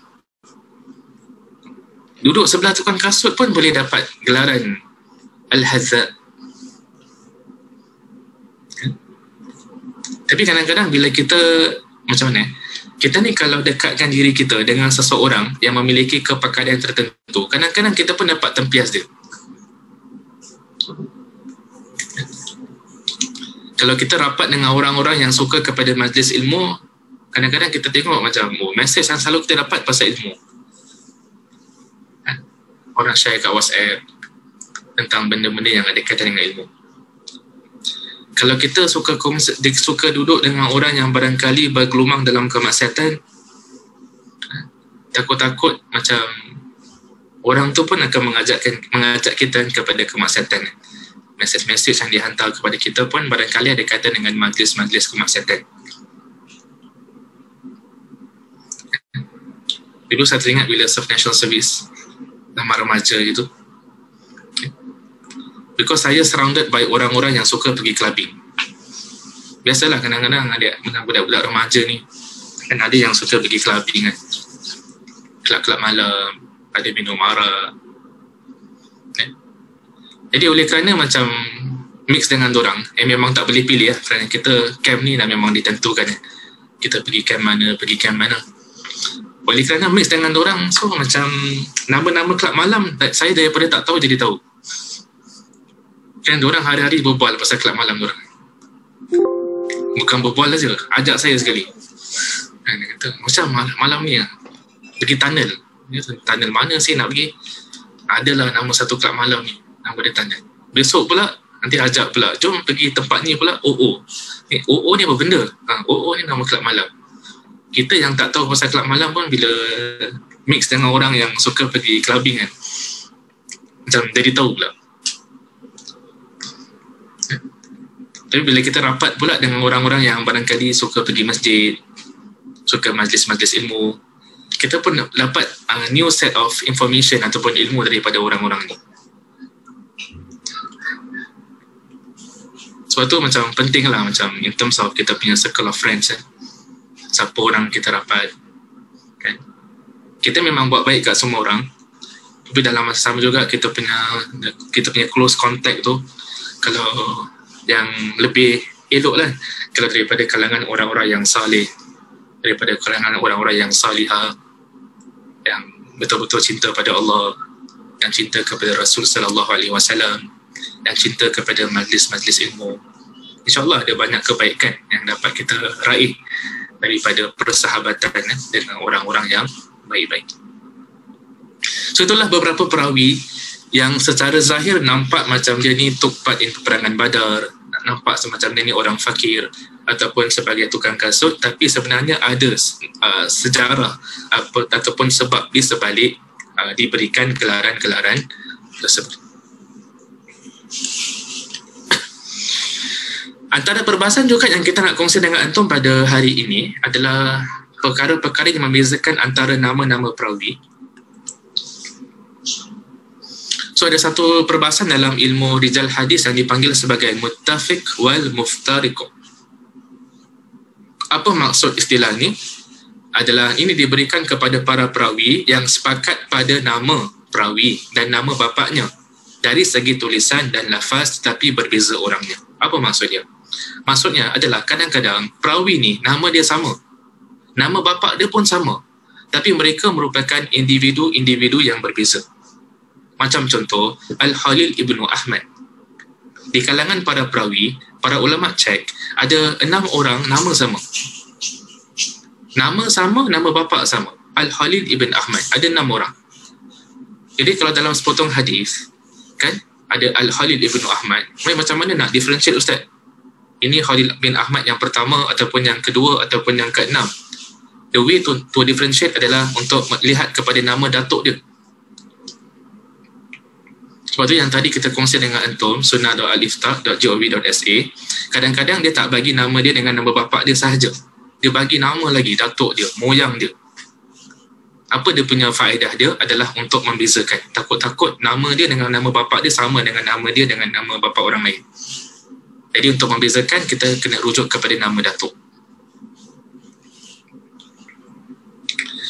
Duduk sebelah tukang kasut pun boleh dapat gelaran Al-Hadza. Tapi kadang-kadang bila kita, macam mana, kita ni kalau dekatkan diri kita dengan seseorang yang memiliki kepakaran tertentu, kadang-kadang kita pun dapat tempias dia. Kalau kita rapat dengan orang-orang yang suka kepada majlis ilmu, kadang-kadang kita tengok macam mesej yang selalu kita dapat pasal ilmu. Orang share kat WhatsApp tentang benda-benda yang ada kaitan dengan ilmu. Kalau kita suka duduk dengan orang yang barangkali bergelumang dalam kemaksiatan, takut-takut macam orang tu pun akan mengajak kita kepada kemaksiatan. Mesej-mesej yang dihantar kepada kita pun barangkali ada kaitan dengan majlis-majlis kemaksiatan. Dulu saya teringat bila serve National Service sama remaja gitu, because saya surrounded by orang-orang yang suka pergi clubbing. Biasalah kadang-kadang ada budak-budak remaja ni, kan, ada yang suka pergi clubbing kan, kelab-kelab malam, ada minum arak, kan? Jadi oleh kerana macam mix dengan dorang, memang tak boleh pilih lah, kerana kita camp ni dah memang ditentukan, kita pergi camp mana. Oleh kerana mix dengan dorang, so macam nama-nama kelab malam saya daripada tak tahu jadi tahu. Kan diorang hari-hari berbual pasal kelab malam diorang. Bukan berbual saja, ajak saya sekali. Dan dia kata, macam malam ni pergi tunnel. Tunnel mana sih nak pergi? Adalah nama satu kelab malam ni, nama dia tunnel. Besok pula, nanti ajak pula, jom pergi tempat ni pula, OO. OO ni apa benda? OO ni nama kelab malam. Kita yang tak tahu pasal kelab malam pun bila mix dengan orang yang suka pergi clubbing kan, macam jadi tahu pula. Tapi bila kita rapat pula dengan orang-orang yang barangkali suka pergi masjid, suka majlis-majlis ilmu, kita pun dapat new set of information ataupun ilmu daripada orang-orang ni. Sebab tu macam penting lah, macam in terms of kita punya circle of friends, siapa orang kita rapat, kan? Kita memang buat baik kat semua orang, tapi dalam masa sama juga kita punya close contact tu, kalau yang lebih elok lah kalau daripada kalangan orang-orang yang salih, daripada kalangan orang-orang yang salihah, yang betul-betul cinta pada Allah, yang cinta kepada Rasul sallallahu alaihi wasallam, yang cinta kepada majlis-majlis ilmu, InsyaAllah ada banyak kebaikan yang dapat kita raih daripada persahabatan dengan orang-orang yang baik-baik. So itulah beberapa perawi yang secara zahir nampak macam dia ni took part in peperangan Badar, nampak semacam dia ni orang fakir ataupun sebagai tukang kasut, tapi sebenarnya ada sejarah ataupun sebab di sebalik diberikan gelaran-gelaran tersebut. Antara perbahasan juga yang kita nak kongsi dengan antum pada hari ini adalah perkara-perkara yang membezakan antara nama-nama perawi. So ada satu perbahasan dalam ilmu rijal hadis yang dipanggil sebagai muttafiq wal muftariq. Apa maksud istilah ni? Adalah ini diberikan kepada para perawi yang sepakat pada nama perawi dan nama bapaknya dari segi tulisan dan lafaz, tetapi berbeza orangnya. Apa maksudnya? Maksudnya adalah kadang-kadang perawi ni nama dia sama, nama bapak dia pun sama, tapi mereka merupakan individu-individu yang berbeza. Macam contoh Al-Khalil Ibnu Ahmad. Di kalangan para perawi, para ulama cek ada 6 orang nama sama. Nama sama, nama bapa sama. Al-Khalil Ibn Ahmad, ada 6 orang. Jadi kalau dalam sepotong hadis, kan, ada Al-Khalil Ibn Ahmad, macam mana nak differentiate Ustaz? Ini Khalil bin Ahmad yang pertama ataupun yang kedua ataupun yang keenam. The way to differentiate adalah untuk melihat kepada nama datuk dia. Sebab tu yang tadi kita kongsi dengan antum, sunnah.aliftah.gov.sa, kadang-kadang dia tak bagi nama dia dengan nama bapa dia sahaja. Dia bagi nama lagi, datuk dia, moyang dia. Apa dia punya faedah dia adalah untuk membezakan. Takut-takut nama dia dengan nama bapa dia sama dengan nama dia dengan nama bapa orang lain. Jadi untuk membezakan, kita kena rujuk kepada nama datuk.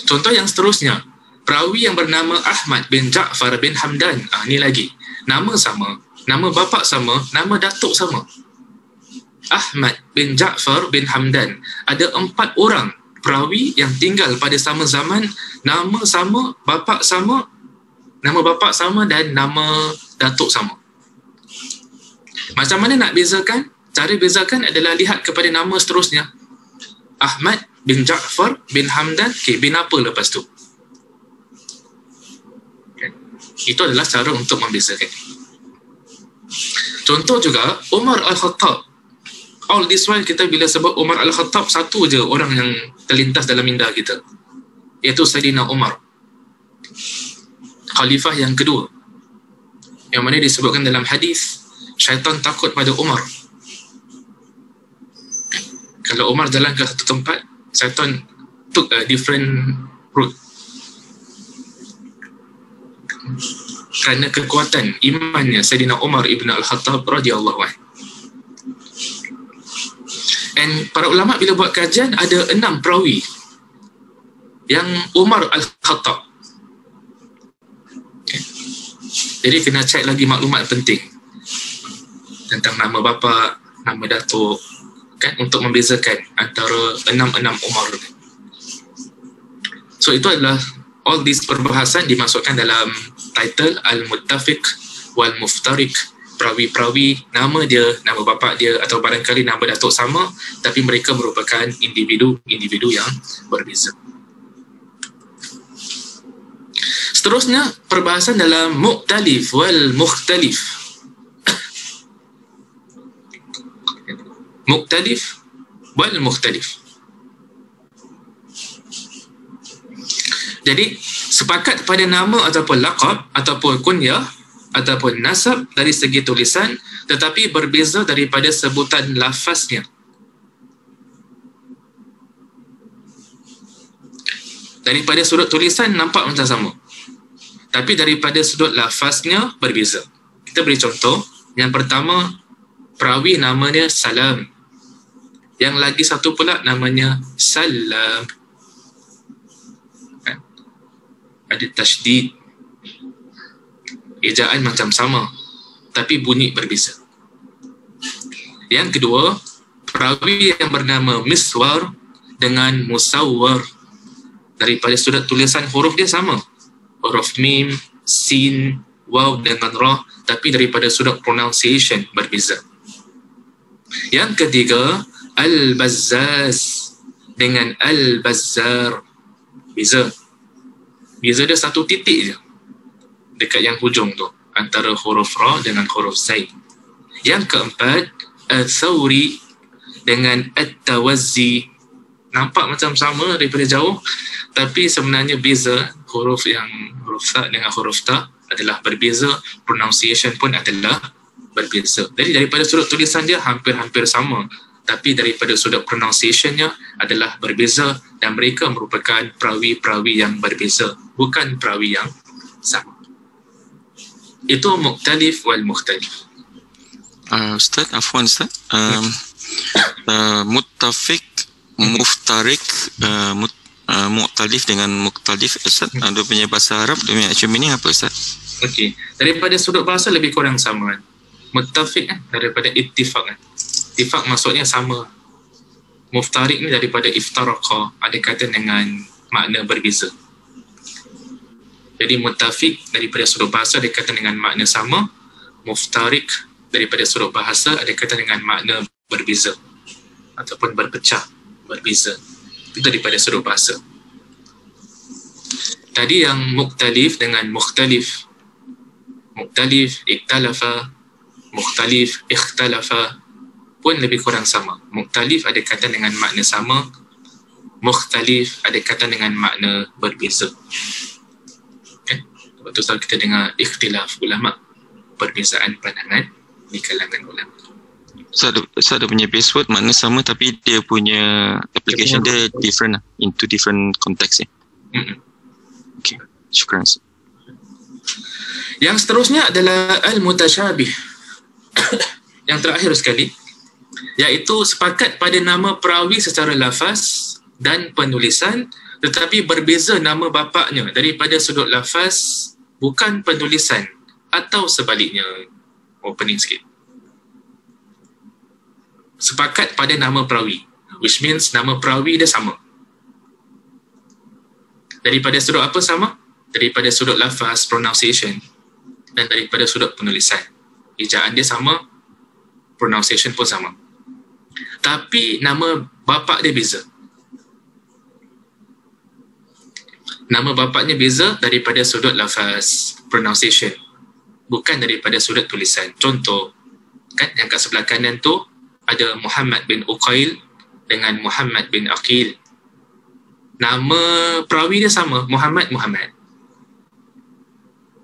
Contoh yang seterusnya, perawi yang bernama Ahmad bin Ja'far bin Hamdan. Ni lagi. Nama sama, nama bapa sama, nama datuk sama. Ahmad bin Ja'far bin Hamdan. Ada 4 orang perawi yang tinggal pada sama zaman, nama sama, bapa sama, nama bapa sama dan nama datuk sama. Macam mana nak bezakan? Cara bezakan adalah lihat kepada nama seterusnya. Ahmad bin Ja'far bin Hamdan. Okay, bin apa lepas tu? Okay. Itu adalah cara untuk membezakan. Contoh juga Umar Al-Khattab. All this while kita bila sebut Umar Al-Khattab, satu je orang yang terlintas dalam minda kita, iaitu Sayyidina Umar, khalifah yang kedua, yang mana disebutkan dalam hadis syaitan takut pada Umar. Kalau Umar jalan ke satu tempat, syaitan took a different route. Kerana kekuatan imannya Sayyidina Umar ibn Al-Khattab radhiyallahu anhu. And para ulama bila buat kajian, ada 6 perawi yang Umar Al-Khattab. Okay. Jadi kena cek lagi maklumat penting tentang nama bapa, nama datuk, kan, untuk membezakan antara 6 Umar. So itu adalah all these perbahasan dimasukkan dalam title Al-Muttafiq wal Muftariq. Perawi-perawi, nama dia, nama bapa dia atau barangkali nama datuk sama, tapi mereka merupakan individu-individu yang berbeza. Seterusnya, perbahasan dalam Mu'talif wal Mukhtalif. Mu'talif wal Mukhtalif. Jadi, sepakat pada nama ataupun laqab ataupun kunyah ataupun nasab dari segi tulisan, tetapi berbeza daripada sebutan lafaznya. Daripada sudut tulisan nampak macam sama, tapi daripada sudut lafaznya berbeza. Kita beri contoh. Yang pertama, perawi namanya Salam. Yang lagi satu pula namanya Salam. Ada tasydid, ejaan macam sama, tapi bunyi berbeza. Yang kedua, perawi yang bernama Miswar dengan Musawwar. Daripada sudut tulisan huruf dia sama, huruf mim, sin, waw dengan ra, tapi daripada sudut pronunciation berbeza. Yang ketiga, al-bazzaz dengan al-bazzar. Beza dia satu titik je dekat yang hujung tu, antara huruf ra dengan huruf zain. Yang keempat, al-thawri dengan at-tawazzi. Nampak macam sama daripada jauh, tapi sebenarnya beza huruf sa dengan huruf ta adalah berbeza, pronunciation pun adalah berbeza. Jadi daripada sudut tulisan dia hampir-hampir sama, tapi daripada sudut pronunciation-nya adalah berbeza, dan mereka merupakan perawi-perawi yang berbeza, bukan perawi yang sama. Itu mukhtalif wal mukhtalif. Ustaz, afwan Ustaz. Muttafiq, muftarik, mukhtalif dengan mukhtalif, Ustaz. Dia punya bahasa Arab, dia punya actual meaning apa, Ustaz? Okey, daripada sudut bahasa lebih kurang sama. Muttafiq daripada ittifaq. Ittifaq maksudnya sama. Muftarik ni daripada iftaraqa, ada kaitan dengan makna berbeza. Jadi muttafiq daripada sudut bahasa ada kaitan dengan makna sama. Muftarik daripada sudut bahasa ada kaitan dengan makna berbeza ataupun berpecah, berbeza. Itu daripada sudut bahasa. Tadi yang mukhtalif dengan mukhtalif. Mukhtalif, ikhtalafa, mukhtalif, ikhtalafa pun lebih kurang sama. Mukhtalif ada kaitan dengan makna sama, mukhtalif ada kaitan dengan makna berbeza. Okay? Lepas tu selalu kita dengar ikhtilaf ulama, perbezaan pandangan di kalangan ulama. So ada punya base word makna sama, tapi dia punya application dia different into different context. Okay, syukran. Yang seterusnya adalah al-mutasyabih. Yang terakhir sekali, iaitu sepakat pada nama perawi secara lafaz dan penulisan, tetapi berbeza nama bapaknya daripada sudut lafaz, bukan penulisan, atau sebaliknya. Opening sikit. Sepakat pada nama perawi, which means nama perawi dia sama. Daripada sudut apa sama? Daripada sudut lafaz, pronunciation, dan daripada sudut penulisan. Ejaan dia sama, pronunciation pun sama. Tapi nama bapa dia beza. Nama bapaknya beza daripada sudut lafaz, pronunciation, bukan daripada sudut tulisan. Contoh, kan yang kat sebelah kanan tu ada Muhammad bin Uqail dengan Muhammad bin Aqil. Nama perawi dia sama, Muhammad.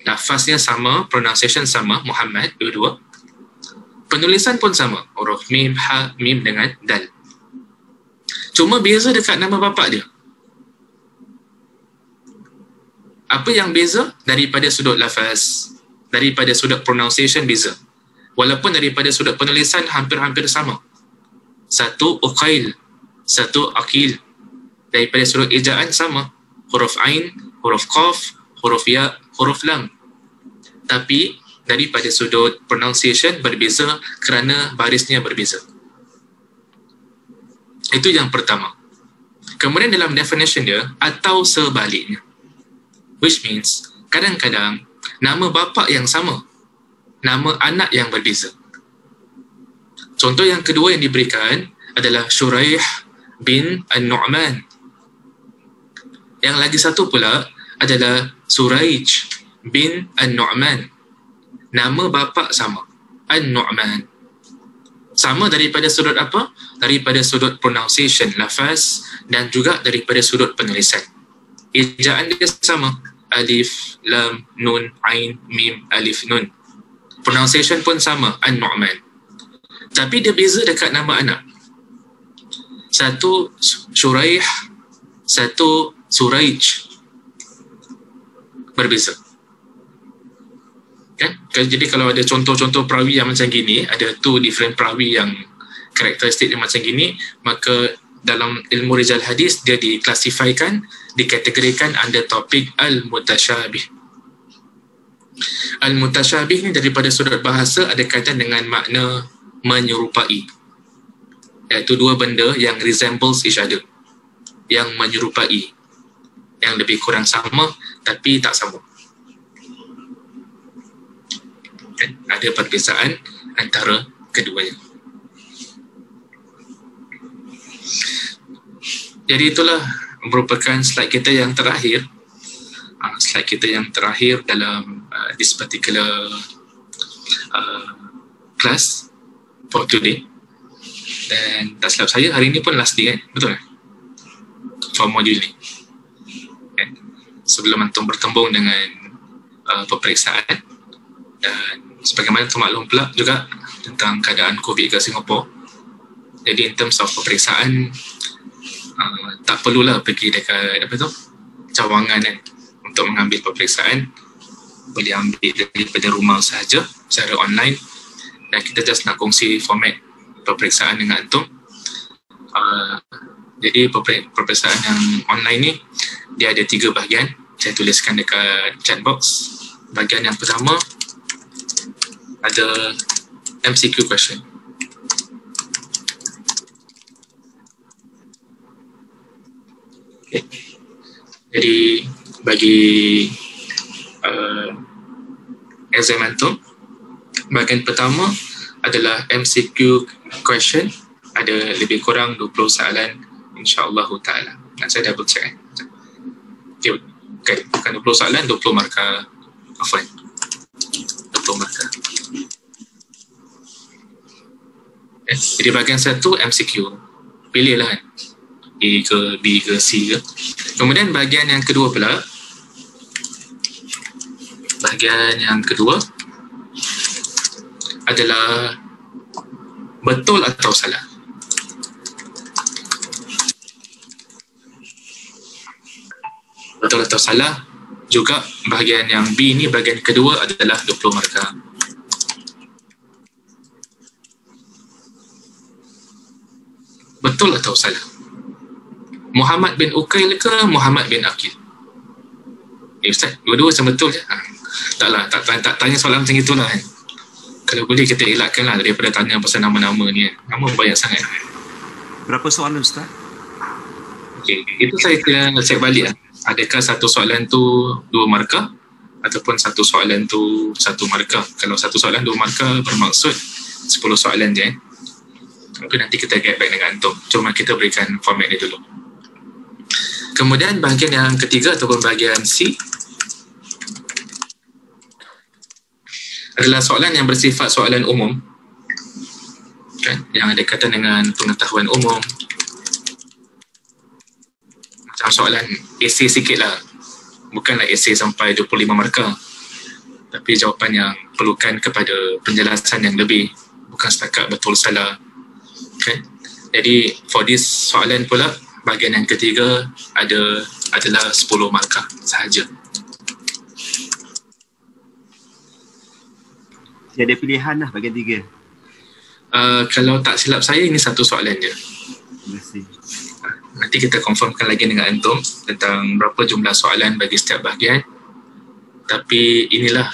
Lafaznya sama, pronunciation sama, Muhammad, dua-dua. Penulisan pun sama, huruf mim, ha, mim dengan dal. Cuma beza dekat nama bapa dia. Apa yang beza? Daripada sudut lafaz, daripada sudut pronunciation beza. Walaupun daripada sudut penulisan hampir-hampir sama. Satu Uqail, satu Aqil. Daripada sudut ejaan sama, huruf ain, huruf qaf, huruf ya, huruf lam. Tapi daripada sudut pronunciation berbeza kerana barisnya berbeza. Itu yang pertama. Kemudian dalam definition dia, atau sebaliknya. Which means, kadang-kadang nama bapa yang sama, nama anak yang berbeza. Contoh yang kedua yang diberikan adalah Shuraih bin An-Nu'man. Yang lagi satu pula adalah Suraij bin An-Nu'man. Nama bapa sama, An-Nu'man. Sama daripada sudut apa? Daripada sudut pronunciation, lafaz, dan juga daripada sudut penulisan. Ejaan dia sama, alif, lam, nun, ain, mim, alif, nun. Pronunciation pun sama, An-Nu'man. Tapi dia beza dekat nama anak. Satu Shuraih, satu Suraij. Berbeza. Kan? Jadi kalau ada contoh-contoh perawi yang macam gini, ada two different perawi yang karakteristik dia macam gini, maka dalam ilmu rijal hadis dia diklasifikasikan, dikategorikan under topik al-mutasyabih. Al-mutasyabih ni daripada sudut bahasa ada kaitan dengan makna menyerupai, iaitu dua benda yang resembles each other, yang menyerupai, yang lebih kurang sama tapi tak sama. Ada perbezaan antara keduanya. Jadi itulah merupakan slide kita yang terakhir. Slide kita yang terakhir dalam this particular class for today. Dan tak silap saya, hari ni pun last day kan? Betul kan? For module ni. Okay. Sebelum antum bertembung dengan peperiksaan. Dan sebagaimana termaklum pula juga tentang keadaan COVID ke Singapura. Jadi in terms of peperiksaan, tak perlulah pergi dekat cawangan kan, untuk mengambil peperiksaan. Boleh ambil daripada rumah sahaja secara online. Dan kita just nak kongsi format peperiksaan dengan antum. Jadi peperiksaan yang online ni dia ada 3 bahagian. Saya tuliskan dekat chat box. Bahagian yang pertama ada MCQ question. Okay. Jadi bagi exam antum, bahagian pertama adalah MCQ question, ada lebih kurang 20 soalan insya-Allah taala. Nak saya double check. Okay, bukan 20 soalan, 20 markah. Afwan. 20 markah. Jadi bahagian satu MCQ. Pilihlah kan. A ke B ke C ke. Kemudian bahagian yang kedua pula. Bahagian yang kedua adalah betul atau salah. Betul atau salah. Juga bahagian yang B ni, bahagian kedua adalah 20 markah. Betul atau salah? Muhammad bin Ukail ke Muhammad bin Aqil? Ustaz, dua-dua macam betul je? Taklah, tak tanya soalan macam itulah kan. Kalau boleh kita elakkanlah daripada tanya pasal nama-nama ni kan. Nama banyak sangat. Berapa soalan Ustaz? Okey, itu saya kena check balik lah. Adakah satu soalan tu 2 markah ataupun satu soalan tu 1 markah. Kalau satu soalan 2 markah bermaksud 10 soalan je. Mungkin nanti kita get back dengan antum. Cuma kita berikan format ni dulu. Kemudian bahagian yang ketiga ataupun bahagian C adalah soalan yang bersifat soalan umum. Kan? Yang ada kaitan dengan pengetahuan umum. Macam soalan esei sikit lah. Bukanlah esei sampai 25 markah. Tapi jawapan yang perlukan kepada penjelasan yang lebih. Bukan setakat betul salah. Okay. Jadi for this soalan pula, bahagian yang ketiga adalah 10 markah sahaja. Tiada pilihan lah bahagian 3. Kalau tak silap saya, ini satu soalan je. Terima kasih. Nanti kita confirmkan lagi dengan antum tentang berapa jumlah soalan bagi setiap bahagian. Tapi inilah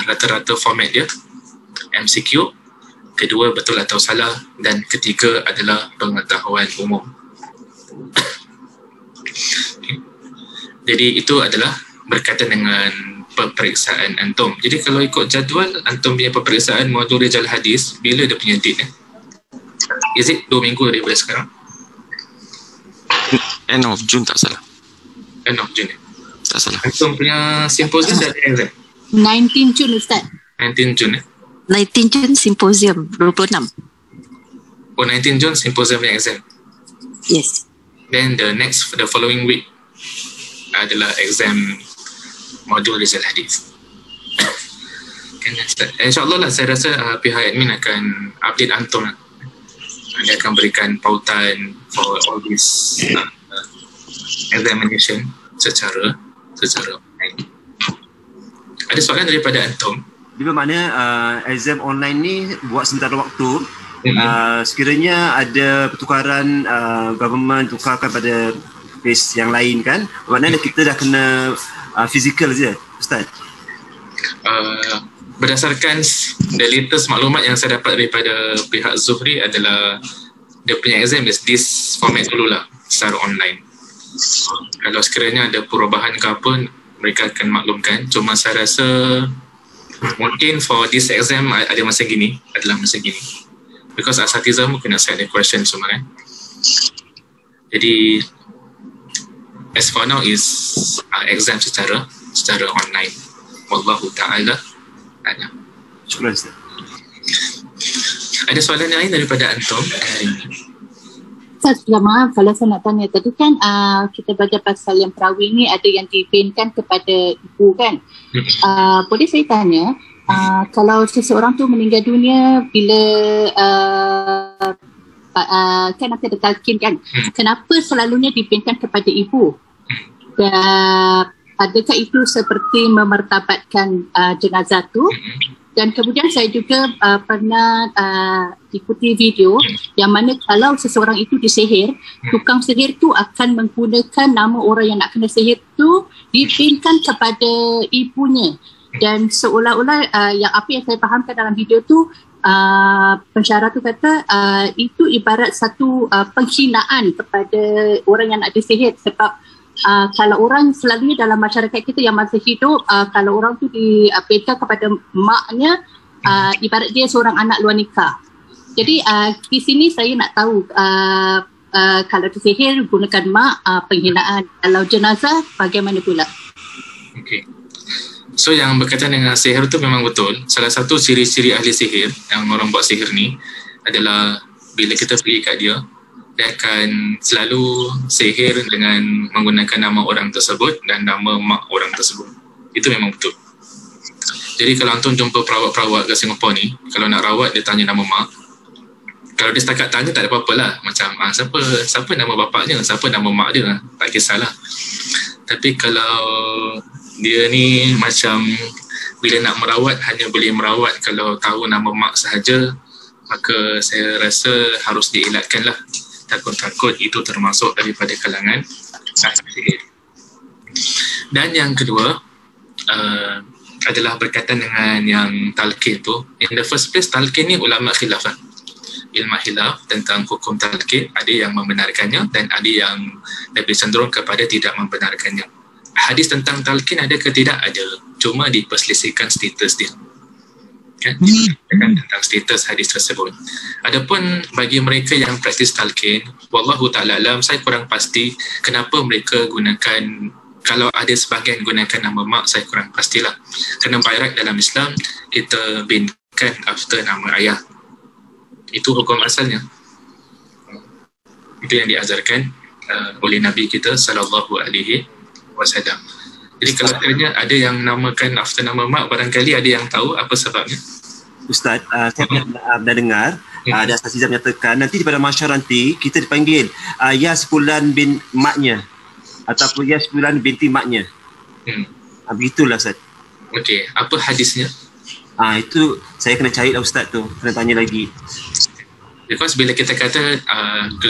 rata-rata format dia. MCQ, kedua betul atau salah, dan ketiga adalah pengetahuan umum. Okay. Jadi itu adalah berkaitan dengan peperiksaan antum. Jadi kalau ikut jadual antum punya peperiksaan modul Rijal Hadis, bila dia punya date? Is it 2 minggu daripada sekarang? End of June tak salah. End of June. Tak salah. Antum punya simposium dah ada exam? 19 Jun Ustaz. 19 June 19 Jun simposium 26. Oh, 19 June simposium punya exam. Yes. Then the following week adalah exam modul Rizal Hadis. InsyaAllah lah, saya rasa pihak admin akan update antum lah. Dia akan berikan pautan for all this examination secara online. Ada soalan daripada antum? Jadi bermakna exam online ni buat sementara waktu. Sekiranya ada pertukaran government tukarkan pada base yang lain kan, bermakna kita dah kena physical je Ustaz. Berdasarkan the latest maklumat yang saya dapat daripada pihak Zuhri adalah dia punya exam is this format dululah secara online. Kalau sekiranya ada perubahan ke apa, mereka akan maklumkan. Cuma saya rasa mungkin for this exam ada masa gini, adalah masa gini. Because asatizah mungkin nak set the question semua kan. Jadi as for now is exam secara online. Wallahu ta'ala a'lam. Syukran Ustaz. Ada soalan lain daripada antum? Ustaz, maaf kalau saya nak tanya tadi kan kita baca pasal yang perawi ni ada yang dibinkan kepada ibu kan. Boleh saya tanya kalau seseorang tu meninggal dunia bila kan nanti ada talqin kan, kenapa selalunya dibinkan kepada ibu? Adakah itu seperti memartabatkan jenazah tu? Dan kemudian saya juga pernah ikuti video yang mana kalau seseorang itu disihir, tukang sihir tu akan menggunakan nama orang yang nak kena sihir tu dipinkan kepada ibunya. Dan seolah-olah yang apa yang saya fahamkan dalam video tu, pensyarah tu kata itu ibarat satu penghinaan kepada orang yang nak disihir. Sebab kalau orang selalunya dalam masyarakat kita yang masih hidup, kalau orang tu diberikan kepada maknya, ibarat dia seorang anak luar nikah. Jadi di sini saya nak tahu kalau disihir gunakan mak, penghinaan. Kalau jenazah bagaimana pula? Okay. So yang berkaitan dengan sihir tu memang betul. Salah satu ciri-ciri ahli sihir yang orang buat sihir ni adalah bila kita pergi kat dia, dia akan selalu sihir dengan menggunakan nama orang tersebut dan nama mak orang tersebut. Itu memang betul. Jadi kalau antum jumpa perawat-perawat kat Singapura ni, kalau nak rawat dia tanya nama mak. Kalau dia setakat tanya tak ada apa-apa lah. Macam siapa nama bapaknya, siapa nama mak dia, tak kisahlah. Tapi kalau dia ni macam bila nak merawat hanya boleh merawat kalau tahu nama mak sahaja, maka saya rasa harus dielakkan lah. Takut-takut itu termasuk daripada kalangan sihir. Dan yang kedua adalah berkaitan dengan yang talqin tu. In the first place, talqin ni ulama khilaf lah. Ilmu khilaf tentang hukum talqin, ada yang membenarkannya dan ada yang lebih cenderung kepada tidak membenarkannya. Hadis tentang talqin ada ke tidak? Ada. Cuma diperselisihkan status dia. Kan? Tentang status hadis tersebut. Adapun bagi mereka yang praktis talqin, wallahu ta'ala alam, saya kurang pasti kenapa mereka gunakan, kalau ada sebahagian gunakan nama mak, saya kurang pastilah. Kerana bayrak dalam Islam, kita binkan after nama ayah. Itu hukum asalnya. Itu yang diajarkan oleh Nabi kita sallallahu alaihi wasallam. Jadi kalau tanya ada yang namakan after nama mak, barangkali ada yang tahu apa sebabnya. Ustaz, saya pernah dengar ada asatizah menyatakan nanti pada mahsyar nanti kita dipanggil ya sepulan bin maknya ataupun ya sepulan binti maknya. Begitulah Ustaz. Okey, apa hadisnya? Itu saya kena cari lah Ustaz tu, kena tanya lagi. Because bila kita kata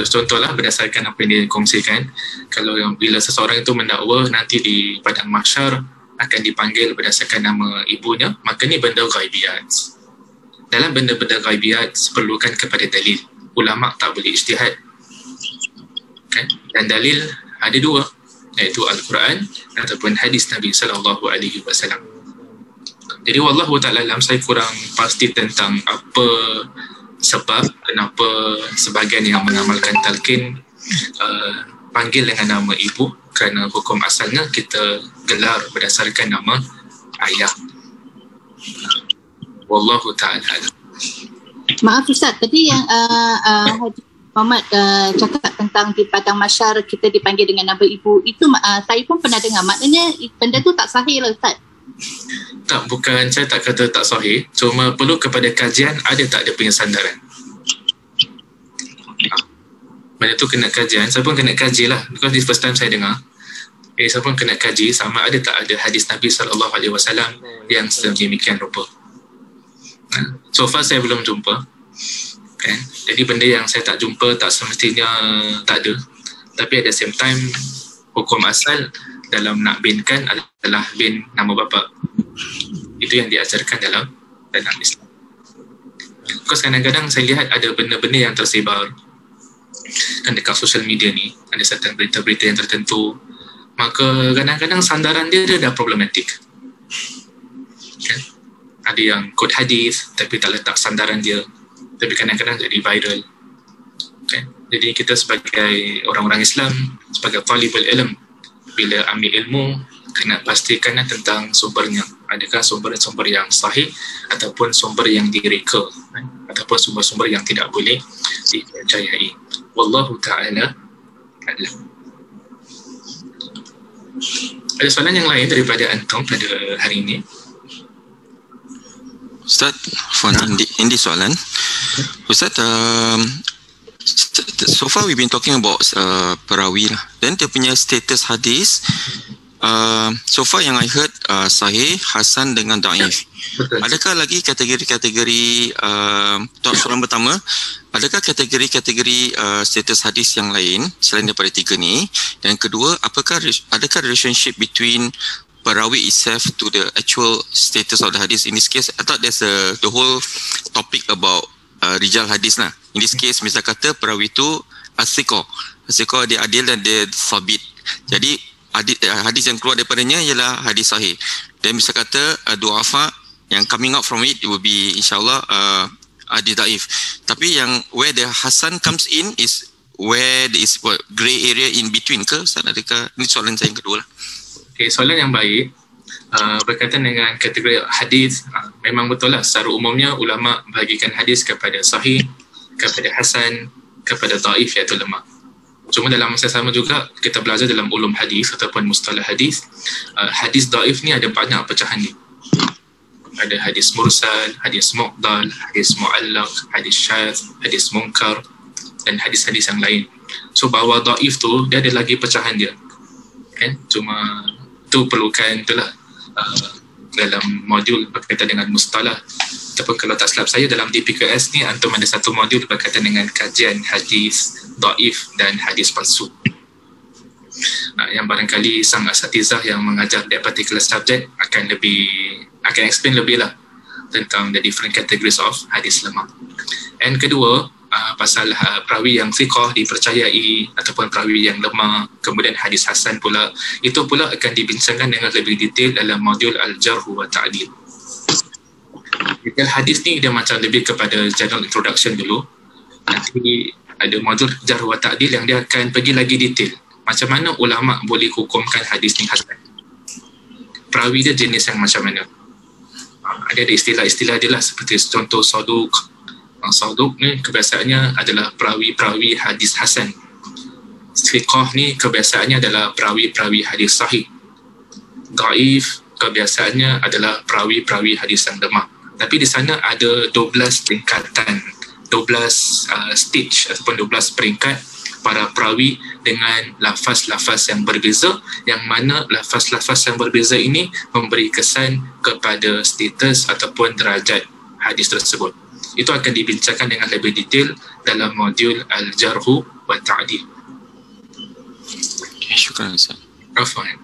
contohlah berdasarkan apa yang dikongsikan, kalau bila seseorang itu mendakwa nanti di padang mahsyar akan dipanggil berdasarkan nama ibunya, maka ni benda ghaibiyat. Dalam benda-benda ghaibiyat perlukan kepada dalil. Ulama tak boleh ijtihad. Kan? Dan dalil ada dua, iaitu Al-Quran ataupun hadis Nabi SAW. Jadi wallahu ta'ala alam, saya kurang pasti tentang apa sebab kenapa sebahagian yang mengamalkan talqin panggil dengan nama ibu, kerana hukum asalnya kita gelar berdasarkan nama ayah. Wallahu ta'ala alam. Maaf Ustaz, tadi yang Haji Muhammad cakap tentang di padang mahsyar kita dipanggil dengan nama ibu, itu saya pun pernah dengar, maknanya benda tu tak sahih lah Ustaz. Tak, bukan saya tak kata tak sahih, cuma perlu kepada kajian ada tak ada punya sandaran. Benda tu kena kajian, saya pun kena kaji lah, because this first time saya dengar. Saya pun kena kaji sama ada tak ada hadis Nabi SAW yang sedemikian rupa. So far saya belum jumpa, kan? Jadi benda yang saya tak jumpa tak semestinya tak ada. Tapi at the same time, hukum asal dalam nak binkan adalah bin nama bapa. Itu yang diajarkan dalam Islam. Because kadang-kadang saya lihat ada benda-benda yang tersebar kan dekat social media ni, ada certain berita-berita yang tertentu, maka kadang-kadang sandaran dia dah problematik. Kan? Ada yang quote hadis tapi tak letak sandaran dia, tapi kadang-kadang jadi viral. Okay. Jadi kita sebagai orang-orang Islam, sebagai talibul ilm, bila ambil ilmu, kena pastikan tentang sumbernya. Adakah sumber-sumber yang sahih ataupun sumber yang direka, ataupun sumber-sumber yang tidak boleh dipercayai. Wallahu ta'ala a'lam. Ada soalan yang lain daripada antum pada hari ini? Ustaz, ini soalan. Ustaz, so far we've been talking about perawi lah. Dan dia punya status hadis, so far yang I heard sahih, hasan dengan daif. Adakah lagi kategori-kategori soalan pertama, adakah kategori-kategori status hadis yang lain selain daripada 3 ni? Dan kedua, adakah relationship between perawi itself to the actual status of the hadis? In this case, I thought there's the whole topic about rijal hadis lah. In this case, misal kata perawi itu as-siqah dia adil dan dia sabit. Jadi hadis yang keluar daripadanya ialah hadis sahih. Dan misal kata du'afa, yang coming out from it will be insyaAllah hadis daif. Tapi yang where the hasan comes in is where there is grey area in between ke? Ustaz, adakah ini soalan saya yang kedua lah. Okay, soalan yang baik. Berkaitan dengan kategori hadis, memang betul lah secara umumnya ulama bahagikan hadis kepada sahih, kepada hasan, kepada daif iaitu lemah. Cuma dalam masa sama juga kita belajar dalam ulum hadis ataupun mustalah hadis, hadis daif ni ada banyak pecahan ni. Ada hadis mursal, hadis mu'dal, hadis mu'allaq, hadis syadz, hadis munkar dan hadis-hadis yang lain. So bawah daif tu dia ada lagi pecahan dia. Kan? Cuma tu perlukan itulah dalam modul berkaitan dengan mustalah, ataupun kalau tak silap saya dalam DPKS ni antum ada satu modul berkaitan dengan kajian hadis dhaif dan hadis palsu. Yang barangkali sang asatizah yang mengajar that particular subject akan explain lebih lah tentang the different categories of hadis lemah. And kedua, pasal perawi yang thiqah dipercayai ataupun perawi yang lemah, kemudian hadis hasan pula, itu pula akan dibincangkan dengan lebih detail dalam modul al-jarh wa ta'dil. Detail hadis ni dia macam lebih kepada general introduction dulu. Nanti ada modul jarh wa ta'dil yang dia akan pergi lagi detail. Macam mana ulama boleh hukumkan hadis ni hasan. Perawi dia jenis yang macam mana. Ada istilah-istilah dia lah, seperti contoh saduq. Saduq ni kebiasaannya adalah perawi-perawi hadis hasan. Thiqah ni kebiasaannya adalah perawi-perawi hadis sahih. Dhaif kebiasaannya adalah perawi-perawi hadis yang lemah. Tapi di sana ada 12 tingkatan, 12 stage ataupun 12 peringkat para perawi dengan lafaz-lafaz yang berbeza, yang mana lafaz-lafaz yang berbeza ini memberi kesan kepada status ataupun derajat hadis tersebut. Itu akan dibincangkan dengan lebih detail dalam modul al-jarhu wa ta'dil. Okay, syukran Ustaz. Afwan.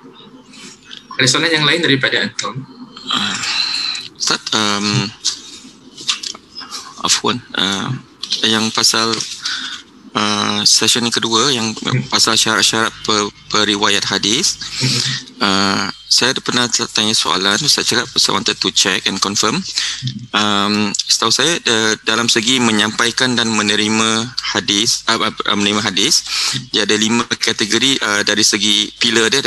Ada soalan yang lain daripada antum? Ustaz, afwan, yang pasal session yang kedua yang pasal syarat-syarat periwayat hadis, saya ada pernah tanya soalan, saya cakap saya wanted to check and confirm. Setahu saya dalam segi menyampaikan dan menerima hadis, dia ada 5 kategori dari segi pillar dia.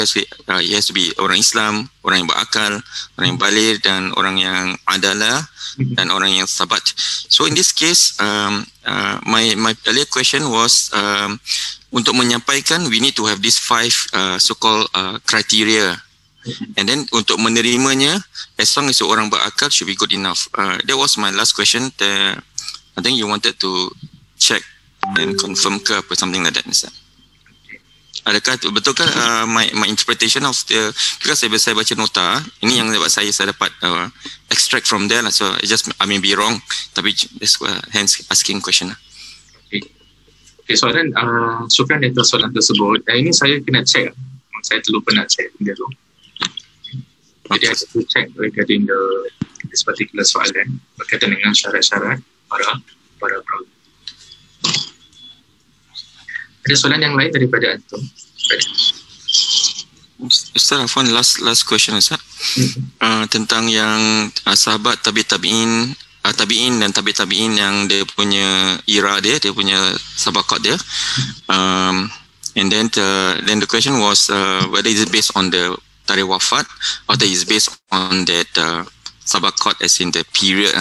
He has to be orang Islam, orang yang berakal, orang yang baligh, dan orang yang adalah, dan orang yang sabat. So in this case, my earlier question was untuk menyampaikan we need to have these 5 so-called criteria. And then untuk menerimanya, as long as orang berakal should be good enough. That was my last question. I think you wanted to check and confirm ke apa, something like that, Ustaz. Adakah betulkah my interpretation of the, because saya baca nota ini yang saya dapat extract from there lah, so I may be wrong, tapi that's hence asking question lah. Okay, soalan syukran atas soalan tersebut. Ini saya kena check, saya terlupa nak check dulu. Jadi I have to check regarding this particular soalan berkaitan dengan syarat-syarat para perawi. Ada soalan yang lain daripada antum? Ustaz Afwan, last question Ustaz. Tentang yang sahabat tabi'in tabi'in dan tabi'in yang dia punya era dia punya sabaqat dia. And then the question was whether is it based on the tarikh wafat or that is based on that sabaqat as in the period.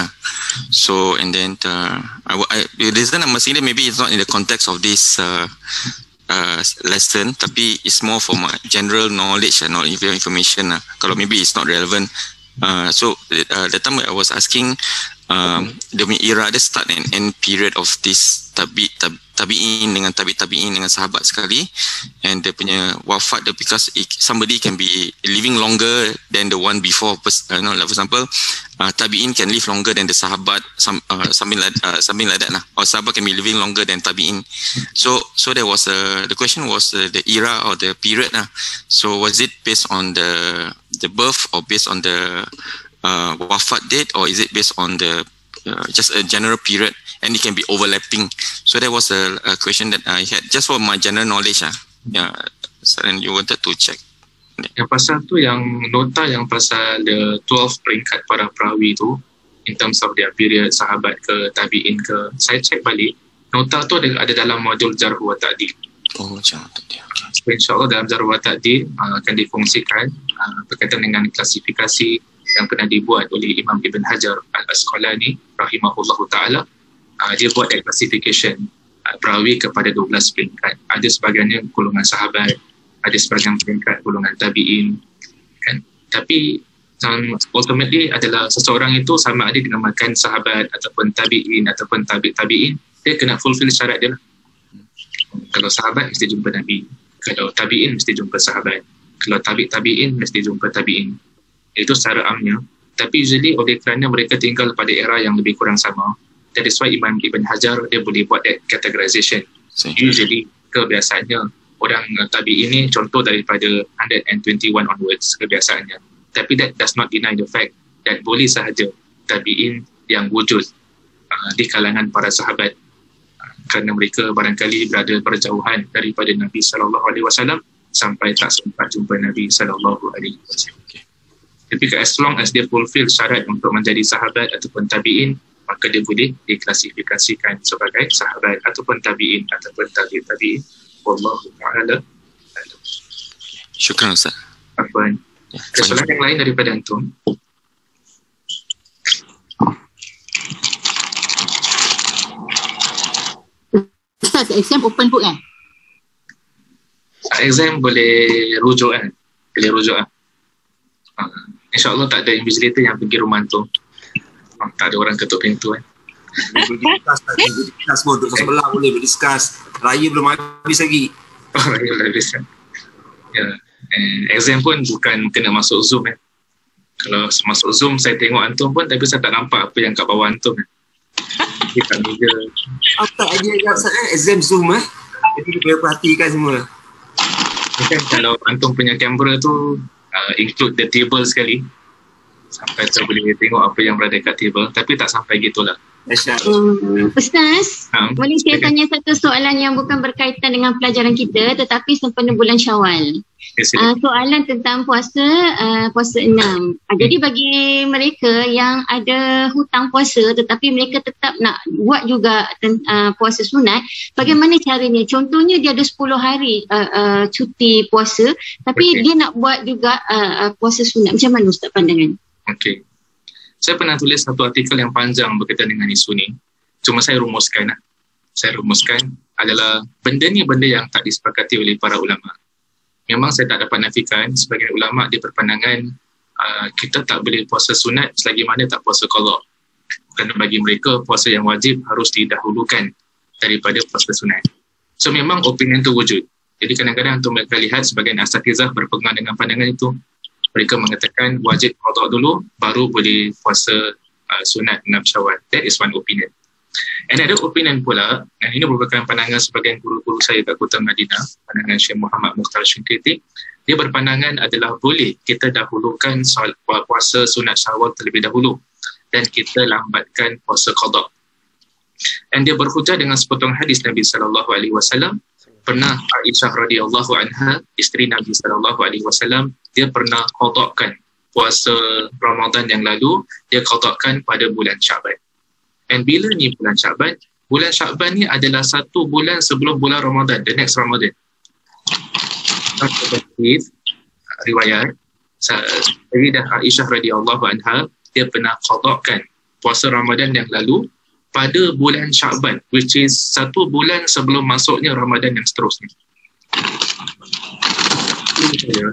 So and then the reason I'm asking, maybe it's not in the context of this lesson, tapi it's more for my general knowledge and information. Kalau maybe it's not relevant. So the time I was asking, the era ada start and end period of this tabi'in dengan tabi'in dengan sahabat sekali, and dia punya wafat dia because somebody can be living longer than the one before. Like for example, tabi'in can live longer than the sahabat, something like that lah. Or sahabat can be living longer than tabi'in. So there was the question was the era or the period lah. So was it based on the birth or based on the wafat date, or is it based on the just a general period, and it can be overlapping? So that was a question that I had just for my general knowledge. Yeah, so then you wanted to check. Yang pasal tu, yang nota yang pasal the 12 peringkat para perawi tu, in terms of their period, sahabat ke, tabi'in ke, saya cek balik, nota tu ada dalam modul Jarh wa Ta'dil. Oh, macam tu dia. So, InsyaAllah dalam Jarh wa Ta'dil akan difungsikan berkaitan dengan klasifikasi yang pernah dibuat oleh Imam Ibn Hajar Al-Asqalani rahimahullahu ta'ala. Dia buat classification perawi kepada 12 peringkat. Ada sebahagiannya golongan sahabat, ada sebahagian peringkat golongan tabi'in, kan? Tapi ultimately adalah seseorang itu sama ada dinamakan sahabat ataupun tabi'in ataupun tabi'in, dia kena fulfill syarat dia lah. Kalau sahabat mesti jumpa Nabi, kalau tabi'in mesti jumpa sahabat, kalau tabi'in mesti jumpa tabi'in. Itu secara amnya. Tapi usually oleh kerana mereka tinggal pada era yang lebih kurang sama, that is why Imam Ibn Hajar dia boleh buat that categorization. Usually kebiasaannya orang tabi'in ini contoh daripada 121 onwards kebiasaannya. Tapi that does not deny the fact that boleh sahaja tabi'in yang wujud di kalangan para sahabat, kerana mereka barangkali berada berjauhan daripada Nabi SAW sampai tak sempat jumpa Nabi SAW. Tapi as long as dia fulfill syarat untuk menjadi sahabat ataupun tabi'in, maka dia boleh diklasifikasikan sebagai sahabat ataupun tabi'in ataupun tabi'in. Wallahu ta'ala. Syukran Ustaz. Afwan. Ada soalan yang lain daripada antum? Ustaz, exam open book kan? Exam boleh rujuk kan? Boleh rujuk kan? InsyaAllah tak ada invigilator yang pergi rumah antum. Tak ada orang ketuk pintu kan? Boleh discuss pun untuk sebelah boleh discuss. Raya belum habis lagi. Raya belum habis kan? Ya. Exam pun bukan kena masuk Zoom kan? Kalau masuk Zoom saya tengok antum pun, tapi saya tak nampak apa yang kat bawah antum kan? Dia tak meja. Apa aja yang exam Zoom jadi kita perhatikan semua. Mungkin kalau antum punya kamera tu include the table sekali, sampai saya boleh tengok apa yang berada kat table, tapi tak sampai gitulah. Ustaz, boleh saya tanya satu soalan yang bukan berkaitan dengan pelajaran kita tetapi sempena bulan Syawal. Soalan tentang puasa 6. Jadi bagi mereka yang ada hutang puasa tetapi mereka tetap nak buat juga puasa sunat, bagaimana caranya? Contohnya dia ada 10 hari cuti puasa tapi dia nak buat juga puasa sunat. Macam mana Ustaz pandangan? Okey. Saya pernah tulis satu artikel yang panjang berkaitan dengan isu ni. Cuma saya rumuskan. Saya rumuskan adalah benda ni benda yang tak disepakati oleh para ulama. Memang saya tak dapat nafikan sebagai ulama dia berpandangan kita tak boleh puasa sunat selagi mana tak puasa qada. Kerana bagi mereka puasa yang wajib harus didahulukan daripada puasa sunat. So memang opinion tu wujud. Jadi kadang-kadang untuk mereka lihat sebagian asatizah berpegang dengan pandangan itu. Mereka mengatakan wajib qada dulu baru boleh puasa sunat 6 Syawal. That is one opinion. Another opinion pula, dan ini merupakan pandangan sebagian guru-guru saya kat Kota Madinah, pandangan Syekh Muhammad Mukhtar Syinqiti, dia berpandangan adalah boleh kita dahulukan puasa sunat Syawal terlebih dahulu dan kita lambatkan puasa qada. Dan dia berhujah dengan sepotong hadis Nabi SAW. Pernah Aisyah radhiyallahu anha, isteri Nabi SAW, dia pernah qada'kan puasa Ramadan yang lalu, dia qada'kan pada bulan Syaban. And bila ni bulan Sya'ban ni adalah satu bulan sebelum bulan Ramadan, the next Ramadan. Riwayat Sayyidah Aisyah radhiyallahu anha, dia pernah qada'kan puasa Ramadan yang lalu pada bulan Sya'ban, which is satu bulan sebelum masuknya Ramadan yang seterusnya.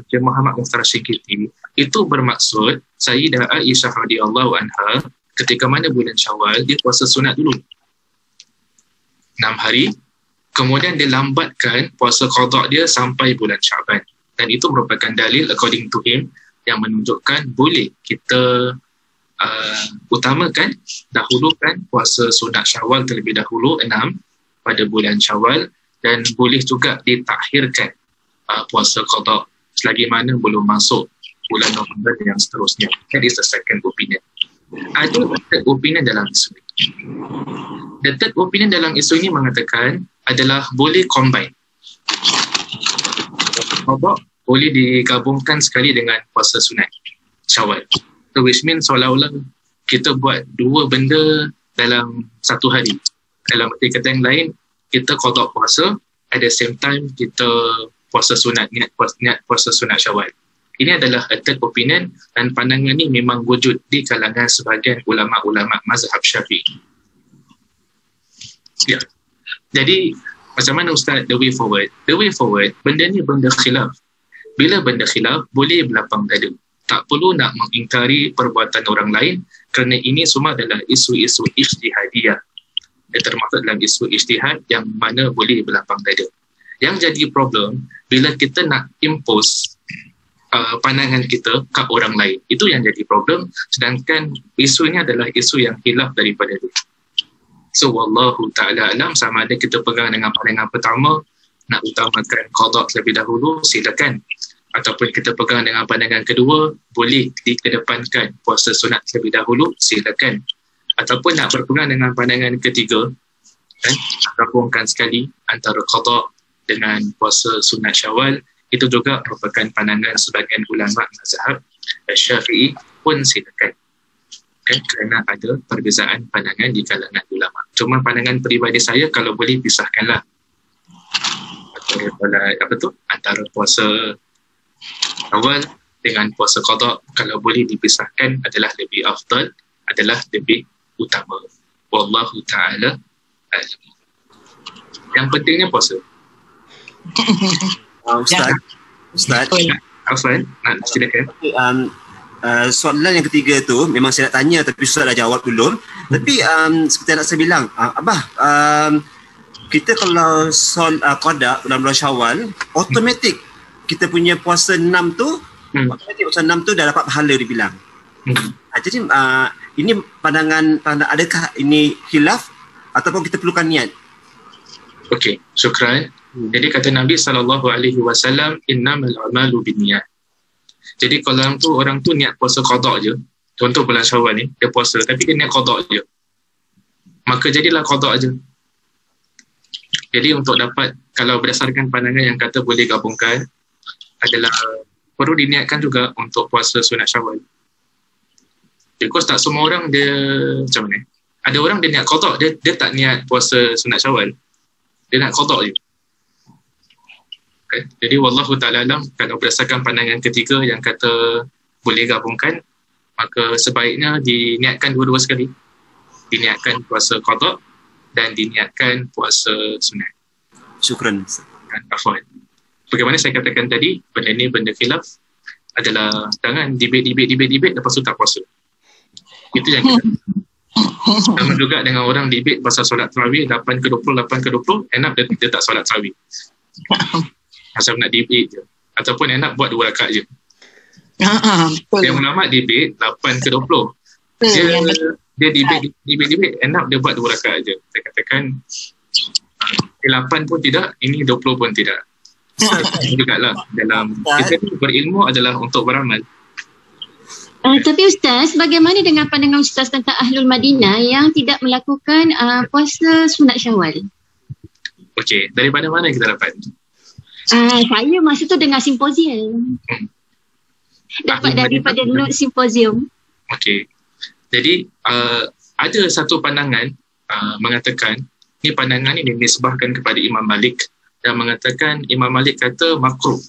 Dia Muhammad Mukhtar Syingkiti, itu bermaksud Sayyidah Aisyah radhiyallahu anha ketika mana bulan Syawal dia puasa sunat dulu 6 hari, kemudian dia lambatkan puasa qada dia sampai bulan Sya'ban, dan itu merupakan dalil according to him yang menunjukkan boleh kita dahulukan puasa sunat Syawal terlebih dahulu 6 pada bulan Syawal, dan boleh juga ditakhirkan puasa qada selagi mana belum masuk bulan Ramadan yang seterusnya. That is the second opinion. Ada third opinion dalam isu ini. The third opinion dalam isu ini mengatakan adalah boleh combine. Qada boleh digabungkan sekali dengan puasa sunat Syawal. So which means seolah-olah kita buat dua benda dalam satu hari. Dalam arti kata yang lain, kita qada puasa, at the same time kita puasa sunat, niat puasa sunat Syawal. Ini adalah a third opinion, dan pandangan ini memang wujud di kalangan sebahagian ulama-ulama mazhab Syafi'i. Ya. Jadi macam mana Ustaz the way forward? The way forward, benda ni benda khilaf. Bila benda khilaf, boleh berlapang dada. Tak perlu nak mengingkari perbuatan orang lain, kerana ini semua adalah isu-isu ijtihadiyah. Termasuk dalam isu ijtihad yang mana boleh berlapang dada. Yang jadi problem bila kita nak impose pandangan kita ke orang lain. Itu yang jadi problem, sedangkan isu ini adalah isu yang khilaf daripada itu. So wallahu ta'ala alam, sama ada kita pegang dengan pandangan pertama, nak utamakan qada terlebih dahulu, silakan. Ataupun kita pegang dengan pandangan kedua, boleh dikedepankan puasa sunat terlebih dahulu, silakan. Ataupun nak berpegang dengan pandangan ketiga, gabungkan sekali antara qada dengan puasa sunat Syawal, itu juga merupakan pandangan sebagian ulama mazhab Syafi'i pun silakan. Kerana ada perbezaan pandangan di kalangan ulama. Cuma pandangan peribadi saya, kalau boleh pisahkanlah antara puasa Syawal dengan puasa qada, kalau boleh dipisahkan adalah lebih afdal, adalah lebih utama. Wallahu ta'ala alam. Yang pentingnya puasa. Ustaz, Afwan, silakan. Soalan yang ketiga tu memang saya nak tanya, tapi Ustaz dah jawab dulu. Tapi seperti yang nak saya bilang, Abah, kita kalau qada dalam bulan Syawal, automatik kita punya puasa 6 tu, automatik puasa 6 tu dah dapat pahala dibilang. Jadi ini pandangan adakah ini khilaf ataupun kita perlukan niat? Okey, syukran. Jadi kata Nabi SAW, innamal a'malu binniyat. Jadi kalau orang tu niat puasa qada je, contoh bulan Syawal ni, dia puasa tapi dia niat qada je, maka jadilah qada je. Jadi untuk dapat, kalau berdasarkan pandangan yang kata boleh gabungkan, adalah perlu diniatkan juga untuk puasa sunat Syawal. Because tak semua orang dia macam mana? Ada orang dia niat qada, dia tak niat puasa sunat Syawal. Dia nak qada je. Okay. Jadi wallahu ta'ala alam, kalau berdasarkan pandangan ketiga yang kata boleh gabungkan, maka sebaiknya diniatkan dua-dua sekali. Diniatkan puasa qada dan diniatkan puasa sunat. Syukran. Afwan. Bagaimana saya katakan tadi, benda ni benda khilaf, adalah jangan debate lepas tu tak puasa. Itu yang kita sama juga dengan orang debate pasal solat tarawih 8 ke 20, enak dia tak solat tarawih. Asal nak debate je. Ataupun enak buat 2 rakaat je. Yang ulama debate 8 ke 20. Dia debate enak dia buat 2 rakaat je. Saya katakan 8 pun tidak, ini 20 pun tidak. Juga lah dalam kita berilmu adalah untuk beramal. Tapi Ustaz, bagaimana dengan pandangan Ustaz tentang Ahlul Madinah yang tidak melakukan puasa sunat Syawal? Okey, daripada mana kita dapat? Saya masa tu dengar simposium. Dapat daripada note simposium. Okey. Jadi Ada satu pandangan mengatakan, ni pandangan ini dinisbahkan kepada Imam Malik, dan mengatakan Imam Malik kata makruh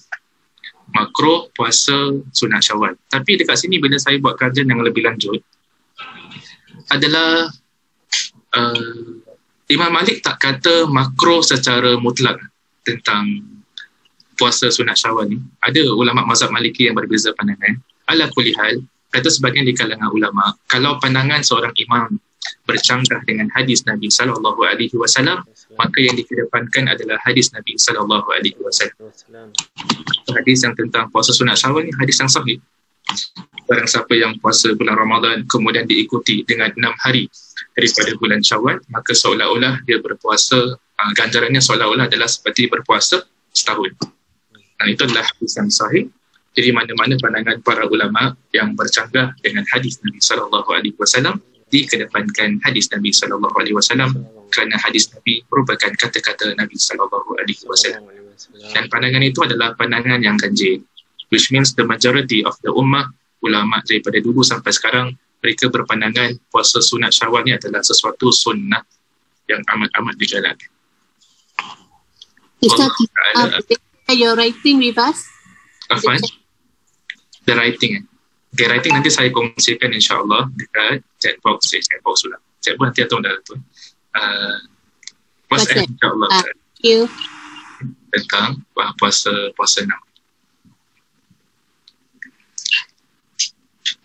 puasa sunat Syawal. Tapi dekat sini bila saya buat kajian yang lebih lanjut adalah Imam Malik tak kata makruh secara mutlak tentang puasa sunat Syawal ni. Ada ulama mazhab Maliki yang berbeza pandangan. Ala kulli hal, kata sebahagian di kalangan ulama, kalau pandangan seorang imam bercanggah dengan hadis Nabi sallallahu alaihi wasallam, maka yang dikedepankan adalah hadis Nabi sallallahu alaihi wasallam. Hadis yang tentang puasa sunat Syawal ni hadis yang sahih. Barang siapa yang puasa bulan Ramadan kemudian diikuti dengan 6 hari daripada bulan Syawal, maka seolah-olah dia berpuasa, ganjarannya seolah-olah adalah seperti berpuasa setahun. Dan itu adalah hadis yang sahih. Jadi mana-mana pandangan para ulama yang bercanggah dengan hadis Nabi sallallahu alaihi wasallam, dikedepankan hadis Nabi sallallahu alaihi wasallam, kerana hadis Nabi merupakan kata-kata Nabi sallallahu alaihi wasallam. Dan pandangan itu adalah pandangan yang ganjil, which means the majority of the ummah, ulama daripada dulu sampai sekarang, mereka berpandangan puasa sunat Syawal ni adalah sesuatu sunnah yang amat-amat dijalankan. Ustaz, your writing with us? Afwan? The writing. Okay, writing nanti saya kongsikan insyaAllah dekat chatbox pula. Chatbox nanti atau dah tu. WhatsApp insyaAllah. Thank you. Tentang puasa 6.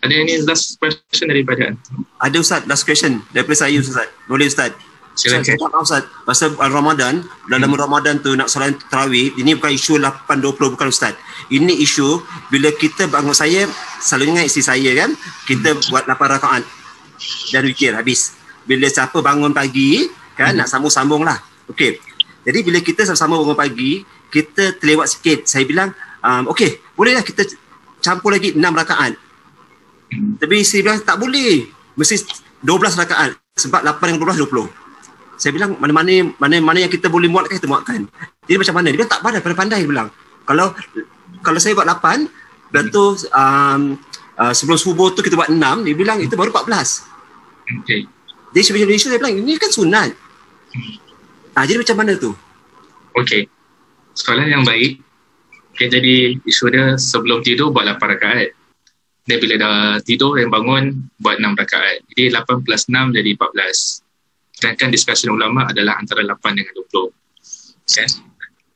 Ada ini last question daripada Ada Ustaz, last question daripada saya Ustaz. Boleh Ustaz? Silakan. Ustaz, pasal Ramadan, dalam Ramadan tu nak solat tarawih, ini bukan isu 8.20 bukan Ustaz. Ini isu bila kita bangun, saya selalu ingat isteri saya kan, kita buat 8 rakaat dan zikir habis. Bila siapa bangun pagi kan, nak sambung-sambung lah. Okey. Jadi bila kita sama-sama bangun pagi, kita terlewat sikit. Saya bilang, okey, bolehlah kita campur lagi 6 rakaat. Tapi isteri bilang tak boleh, mesti 12 rakaat sebab 8 dengan 12 20. Saya bilang mana yang kita boleh muatkan kita muatkan. Jadi macam mana? Dia bilang tak pandai dia bilang. Kalau saya buat 8, dan tu sebelum subuh tu kita buat 6, dia bilang itu baru 14. Okay. Jadi sebenarnya saya bilang ini kan sunat. Jadi macam mana tu? Okey. Soalan yang baik. Okay, jadi isu dia sebelum tidur buat 8 rakaat. Dan bila dah tidur dan bangun buat 6 rakaat. Jadi 8 plus 6 jadi 14. Sedangkan diskusi ulama adalah antara 8 dengan 20. Okay?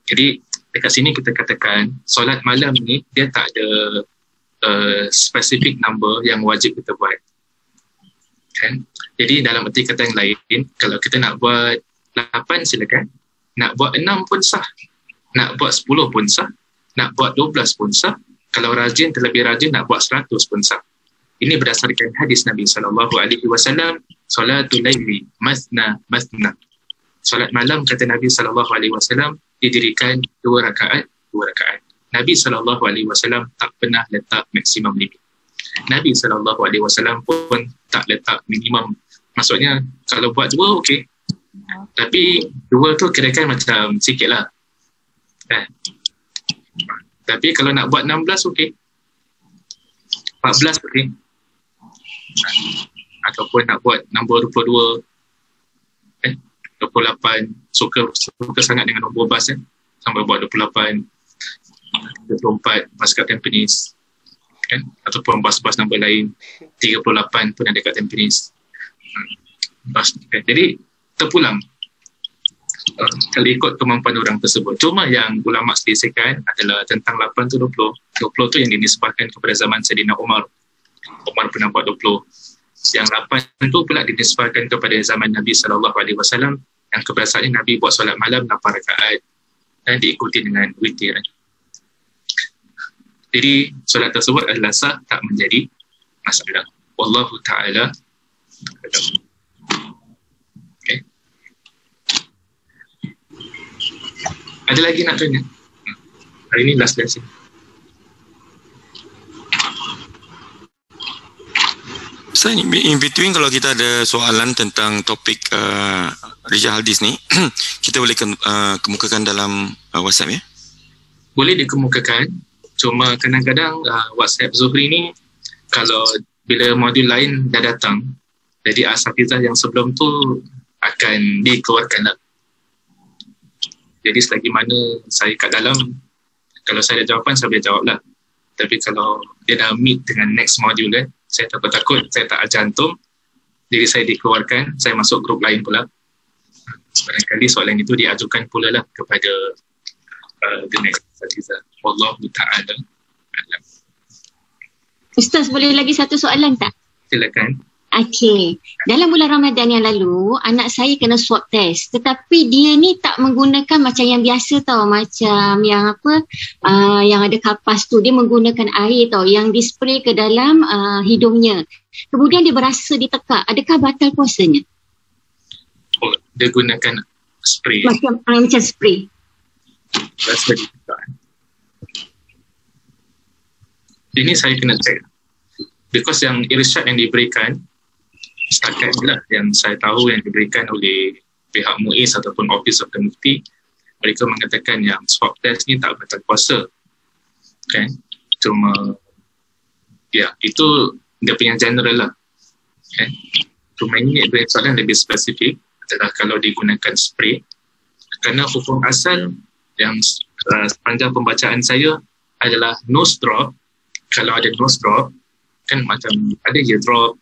Jadi dekat sini kita katakan solat malam ni dia tak ada specific number yang wajib kita buat. Kan? Jadi dalam erti kata yang lain, kalau kita nak buat 8 silakan. Nak buat 6 pun sah. Nak buat 10 pun sah. Nak buat 12 pun sah. Kalau rajin, terlebih rajin nak buat 100 pun sah. Ini berdasarkan hadis Nabi SAW, Salatul laili masna. Solat malam, kata Nabi SAW, didirikan 2 rakaat. Nabi SAW tak pernah letak maksimum limit. Nabi SAW pun tak letak minimum. Maksudnya, kalau buat 2, okey. Tapi 2 tu kira-kira macam sikit lah. Tapi kalau nak buat 16, okey. 14, okey. Ataupun nak buat nombor 22, 28, suka sangat dengan nombor bas sampai buat 28, 24 bas kat Tampines kan, ataupun bas-bas nombor lain 38 pun ada kat Tampines bas, kan? Jadi terpulang kalau ikut kemampuan orang tersebut. Cuma yang ulama selisihkan adalah tentang 8 tu 20 tu yang dinisbahkan kepada zaman Saidina Umar pernah buat 20. Yang 8 tu pula dinisbahkan kepada zaman Nabi SAW, yang kebiasaannya Nabi buat solat malam 8 rakaat dan diikuti dengan witir. Jadi solat tersebut adalah sah, tak menjadi masalah. Wallahu ta'ala. Okay. Ada lagi nak tanya? Hari ini last lesson. So, in between kalau kita ada soalan tentang topik Rijal Hadis ni, kita boleh kemukakan dalam WhatsApp ya? Boleh dikemukakan, cuma kadang-kadang WhatsApp Zuhri ni, kalau bila modul lain dah datang, Jadi asatizah yang sebelum tu akan dikeluarkan lah. Jadi selagi mana saya kat dalam, kalau saya ada jawapan, saya boleh jawab lah. Tapi kalau dia dah meet dengan next module kan, saya takut-takut saya tak ajar antum, jadi saya dikeluarkan, saya masuk grup lain pula. Barangkali soalan itu diajukan pula lah kepada the next asatizah. Wallahu ta'ala a'lam. Ustaz, boleh lagi satu soalan tak? Silakan. Okey. Dalam bulan Ramadan yang lalu, anak saya kena swab test. Tetapi dia ni tak menggunakan macam yang biasa tau. Macam yang yang ada kapas tu. Dia menggunakan air tau. Yang dispray ke dalam hidungnya. Kemudian dia berasa ditekak. Adakah batal puasanya? Oh, dia gunakan spray. Macam spray. Rasa ditekak. Ini saya kena check. Because yang irsyad yang diberikan, setakat lah yang saya tahu yang diberikan oleh pihak MUIS ataupun Office of the Mufti, mereka mengatakan yang swab test ni tak batal puasa. Okay. Cuma ya, itu dia punya general lah. Okay. Cuma ini soalan lebih spesifik adalah kalau digunakan spray, kerana hukum asal yang sepanjang pembacaan saya adalah nose drop. Kalau ada nose drop, kan macam ada ear drop,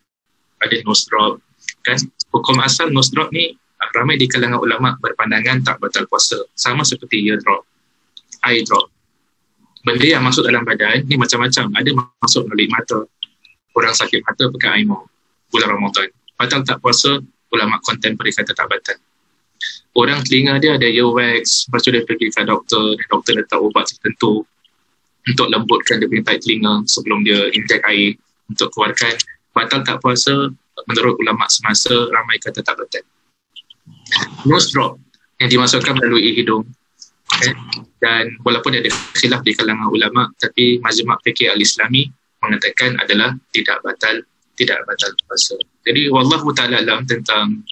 ada nose drop, kan? Hukum asal nose drop ni ramai di kalangan ulama berpandangan tak batal puasa, sama seperti ear drop, eye drop. Benda yang masuk dalam badan ni macam-macam, ada masuk melalui mata, orang sakit mata pakai air mau bulan Ramadan, batal tak puasa? Ulama kontemporari kata tak batal. Orang telinga dia ada earwax, lepas tu dia pergi ke doktor letak ubat tertentu untuk lembutkan dia punya tai telinga sebelum dia injek air untuk keluarkan. Batal tak puasa? Menurut ulama semasa, ramai kata tak batal. Nose drop yang dimasukkan melalui hidung, okay? Dan walaupun ada khilaf di kalangan ulama, tapi Majma' Fiqh Al-Islami mengatakan adalah tidak batal puasa. Jadi wallahu ta'ala alam tentang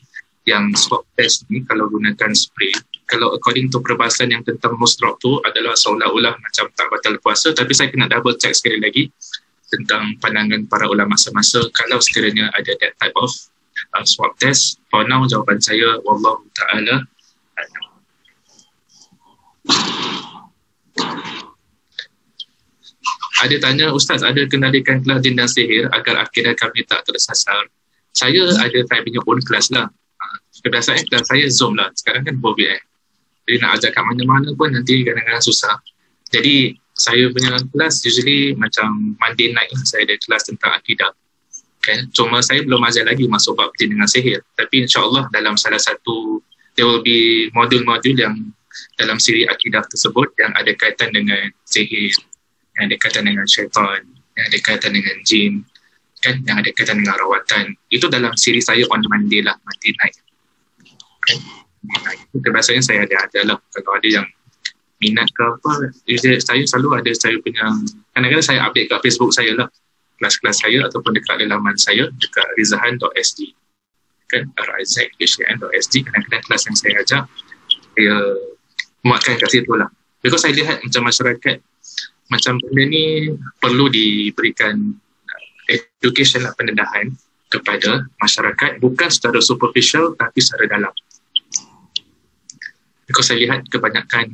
yang swab test ni kalau gunakan spray. Kalau according to perbahasan yang tentang nose drop tu adalah seolah-olah macam tak batal puasa, tapi saya kena double check sekali lagi tentang pandangan para ulama semasa kalau sekiranya ada that type of swab test. For now, jawapan saya wallahu ta'ala a'lam. Ada tanya, Ustaz, ada kendalikan kelas jin dan sihir agar akidah kami tak tersasar? Saya ada saya punya own kelas lah. Kebiasaan kelas saya Zoom lah. Sekarang kan COVID. Jadi nak ajak kat mana-mana pun nanti kadang-kadang susah. Jadi saya punya kelas usually macam Monday night lah, saya ada kelas tentang akidah. Okay. Cuma saya belum ajar lagi masuk bab jin dengan sihir. Tapi insyaAllah dalam salah satu, there will be modul-modul yang dalam siri akidah tersebut yang ada kaitan dengan sihir, yang ada kaitan dengan syaitan, yang ada kaitan dengan jin, kan, yang ada kaitan dengan rawatan. Itu dalam siri saya on Monday lah, Monday night. Okay. Itu biasanya saya ada lah. Kalau ada yang minat ke apa, saya selalu ada saya punya, kadang-kadang saya update kat Facebook saya lah, kelas-kelas saya ataupun dekat laman saya dekat rizahan.sg, kan, rizhan.sg. Kadang-kadang kelas yang saya ajar saya muatkan kat situ lah, because saya lihat macam masyarakat macam benda ni perlu diberikan education lah, pendedahan kepada masyarakat, bukan secara superficial tapi secara dalam. Because saya lihat kebanyakan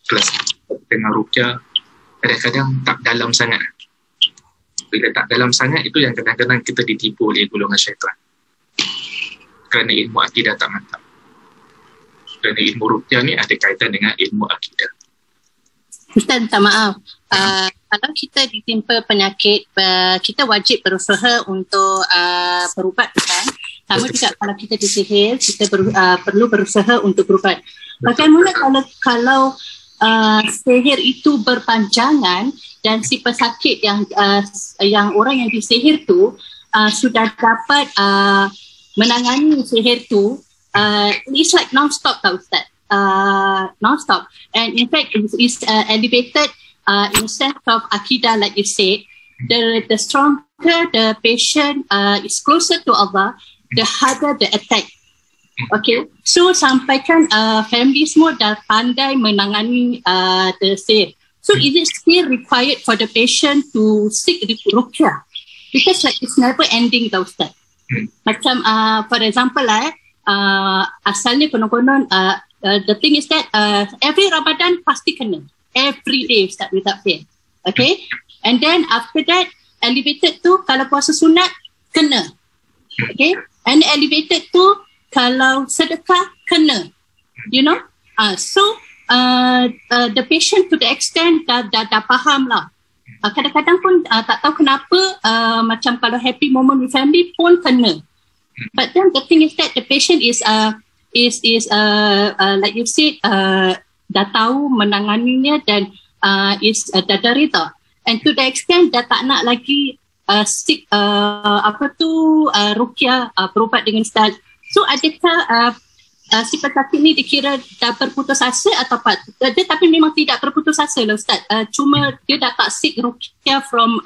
kelas dengan ruqyah kadang-kadang tak dalam sangat. Bila tak dalam sangat, itu yang kadang-kadang kita ditipu oleh golongan syaitan, kerana ilmu akidah tak mantap. Kerana ilmu ruqyah ni ada kaitan dengan ilmu akidah. Ustaz, minta maaf. Kalau kita ditimpa penyakit, kita wajib berusaha untuk berubat, kan? Sama juga kalau kita disihir, kita perlu berusaha untuk berubat. Bagaimana kalau sihir itu berpanjangan dan si pesakit yang orang yang disihir tu sudah dapat menangani sihir tu, it's like non-stop, tak Ustaz? Non-stop, and in fact it's elevated in the sense of akidah, like you said. The stronger the patient is closer to Allah, the harder the attack. Okay, so sampaikan family semua dah pandai menangani the sihir. So is it still required for the patient to seek the ruqyah? Because like it's never ending, though, Ustaz. Macam for example asalnya konon-konon the thing is that every Ramadan pasti kena. Every day start without fail. Okay? And then after that, elevated tu kalau puasa sunat, kena. Okay? And elevated tu kalau sedekah, kena. You know? So, the patient to the extent dah faham lah. Kadang-kadang pun tak tahu kenapa macam kalau happy moment with family pun kena. But then the thing is that the patient is like you said, dah tahu menanganinya dan dah reda. And to the extent dah tak nak lagi seek ruqyah, berubat dengan ustaz. So adakah si pesakit ni dikira dah berputus asa atau apa? Dia tapi memang tidak berputus asa lah ustaz. Cuma dia dah tak seek ruqyah from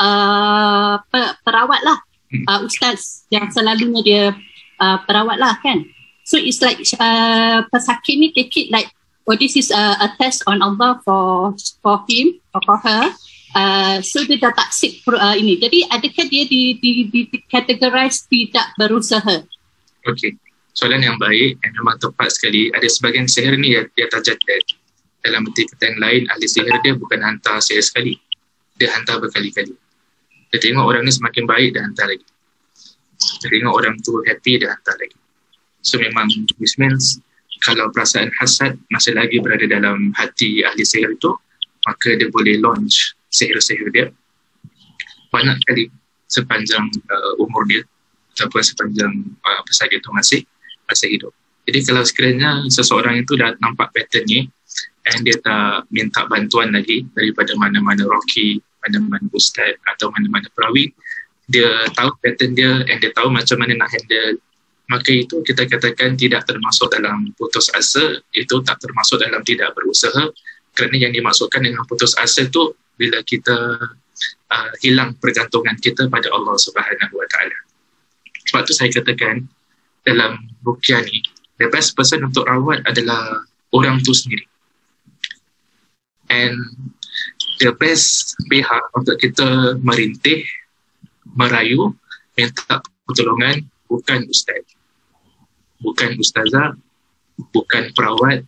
perawat lah. Ustaz yang selalunya dia perawat lah kan. So it's like pesakit ni take it like, oh this is a test on Allah for him or for her. So dia dah tak seek ini. Jadi adakah dia di categorize tidak berusaha? Okay. Soalan yang baik dan memang tepat sekali. Ada sebahagian sihir ni dia tajadad. Dalam erti kata yang lain, ahli sihir dia bukan hantar sihir sekali. Dia hantar berkali-kali. Dia tengok orang ni semakin baik, dia hantar lagi. Dia tengok orang tu happy, dia hantar lagi. So memang this means kalau perasaan hasad masih lagi berada dalam hati ahli sihir itu, maka dia boleh launch sihir-sihir dia banyak kali sepanjang umur dia ataupun sepanjang pesakit itu masih hidup. Jadi kalau sekiranya seseorang itu dah nampak pattern ni and dia tak minta bantuan lagi daripada mana-mana roki, mana-mana ustaz atau mana-mana perawi, dia tahu pattern dia and dia tahu macam mana nak handle, maka itu kita katakan tidak termasuk dalam putus asa, itu tak termasuk dalam tidak berusaha, kerana yang dimaksudkan dengan putus asa tu bila kita hilang pergantungan kita pada Allah Subhanahu Wa Taala. Sebab tu saya katakan dalam ruqyah ni, the best person untuk rawat adalah orang tu sendiri. And the best pihak untuk kita merintih, merayu, minta pertolongan bukan ustaz, bukan ustazah, bukan perawat,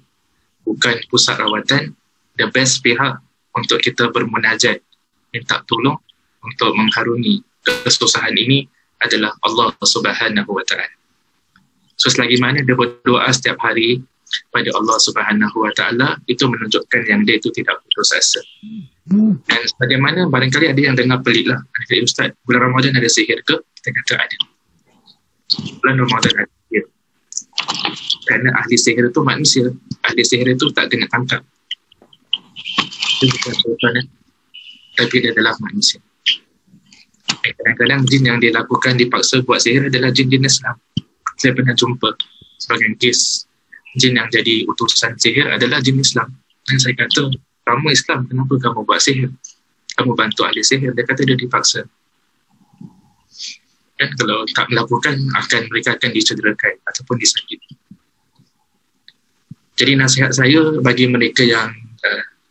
bukan pusat rawatan. The best pihak untuk kita bermunajat, minta tolong untuk mengharungi kesusahan ini adalah Allah Subhanahu Wa Taala. So selagi mana dia berdoa setiap hari pada Allah Subhanahu Wa Taala, itu menunjukkan yang dia itu tidak putus asa. Dan bagaimana barangkali ada yang dengar pelik lah, ustaz, bulan Ramadan ada sihir ke? Kita kata ada. Bulan Ramadan ada sihir. Kerana ahli sihir itu manusia, ahli sihir itu tak kena tangkap. Itu bukan syaitan, tapi dia adalah manusia. Kadang-kadang jin yang dilakukan dipaksa buat sihir adalah jin Islam. Saya pernah jumpa sebagian kes jin yang jadi utusan sihir adalah jin Islam. Dan saya kata, kamu Islam, kenapa kamu buat sihir? Kamu bantu ahli sihir. Dia kata dia dipaksa. Dan kalau tak melakukan, mereka akan dicederakan ataupun disakiti. Jadi nasihat saya bagi mereka yang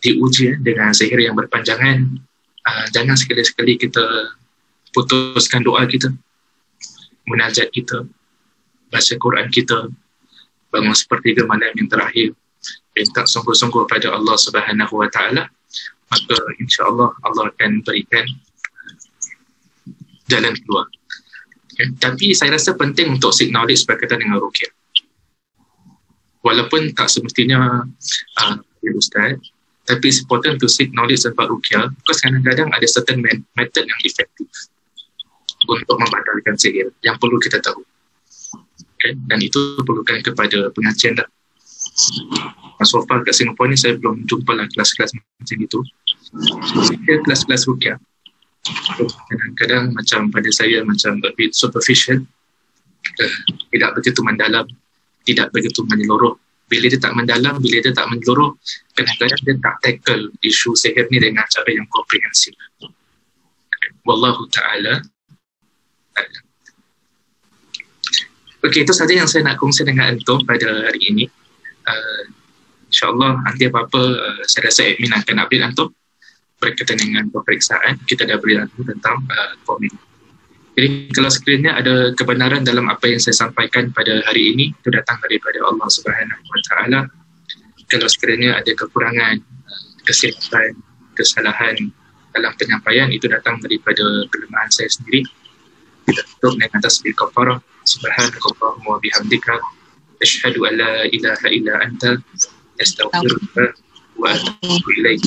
diuji dengan sihir yang berpanjangan, jangan sekali-sekali kita putuskan doa kita, munajat kita, baca Quran kita, bangun sepertiga malam yang terakhir, minta sungguh-sungguh pada Allah Subhanahu Wa Taala, maka insya-Allah Allah akan berikan jalan keluar. Okay. Tapi saya rasa penting untuk seek knowledge berkaitan dengan ruqyah. Walaupun tak semestinya ustaz, tapi it's important to seek knowledge about ruqyah, because kadang-kadang ada certain method yang efektif untuk membatalkan sihir yang perlu kita tahu. Okay. Dan itu perlukan kepada pengajian dah. So far kat Singapura ni saya belum jumpa lah kelas-kelas macam itu. Kelas-kelas ruqyah kadang-kadang macam pada saya macam a bit superficial, tidak begitu mendalam, tidak begitu menyeluruh. Bila dia tak mendalam, bila dia tak menyeluruh, kadang-kadang dia tak tackle isu sihir ni dengan cara yang komprehensif. Wallahu ta'ala. Okey, itu saja yang saya nak kongsi dengan antum pada hari ini. InsyaAllah nanti apa-apa saya rasa admin akan update antum berkaitan dengan peperiksaan. Kita dah beri antum tentang komen. Jadi kalau sekiranya ada kebenaran dalam apa yang saya sampaikan pada hari ini, itu datang daripada Allah Subhanahu Wa Taala. Kalau sekiranya ada kekurangan, kesilapan, kesalahan dalam penyampaian, itu datang daripada kelemahan saya sendiri. Kita tutup dengan tasbih kafarah. Subhanakallahumma wa bihamdika asyhadu an la ilaha illa anta astaghfiruka wa atubu ilaik.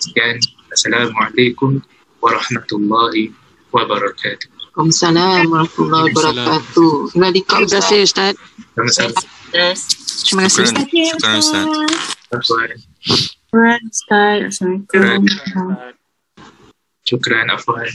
Sekian, assalamualaikum warahmatullahi wabarakatuh. Waalaikumsalam warahmatullahi wabarakatuh. Terima kasih Ustaz. Sama-sama. Terima kasih Ustaz. Syukran Ustaz. Syukran Ustaz. Assalamualaikum. Syukran, afwan.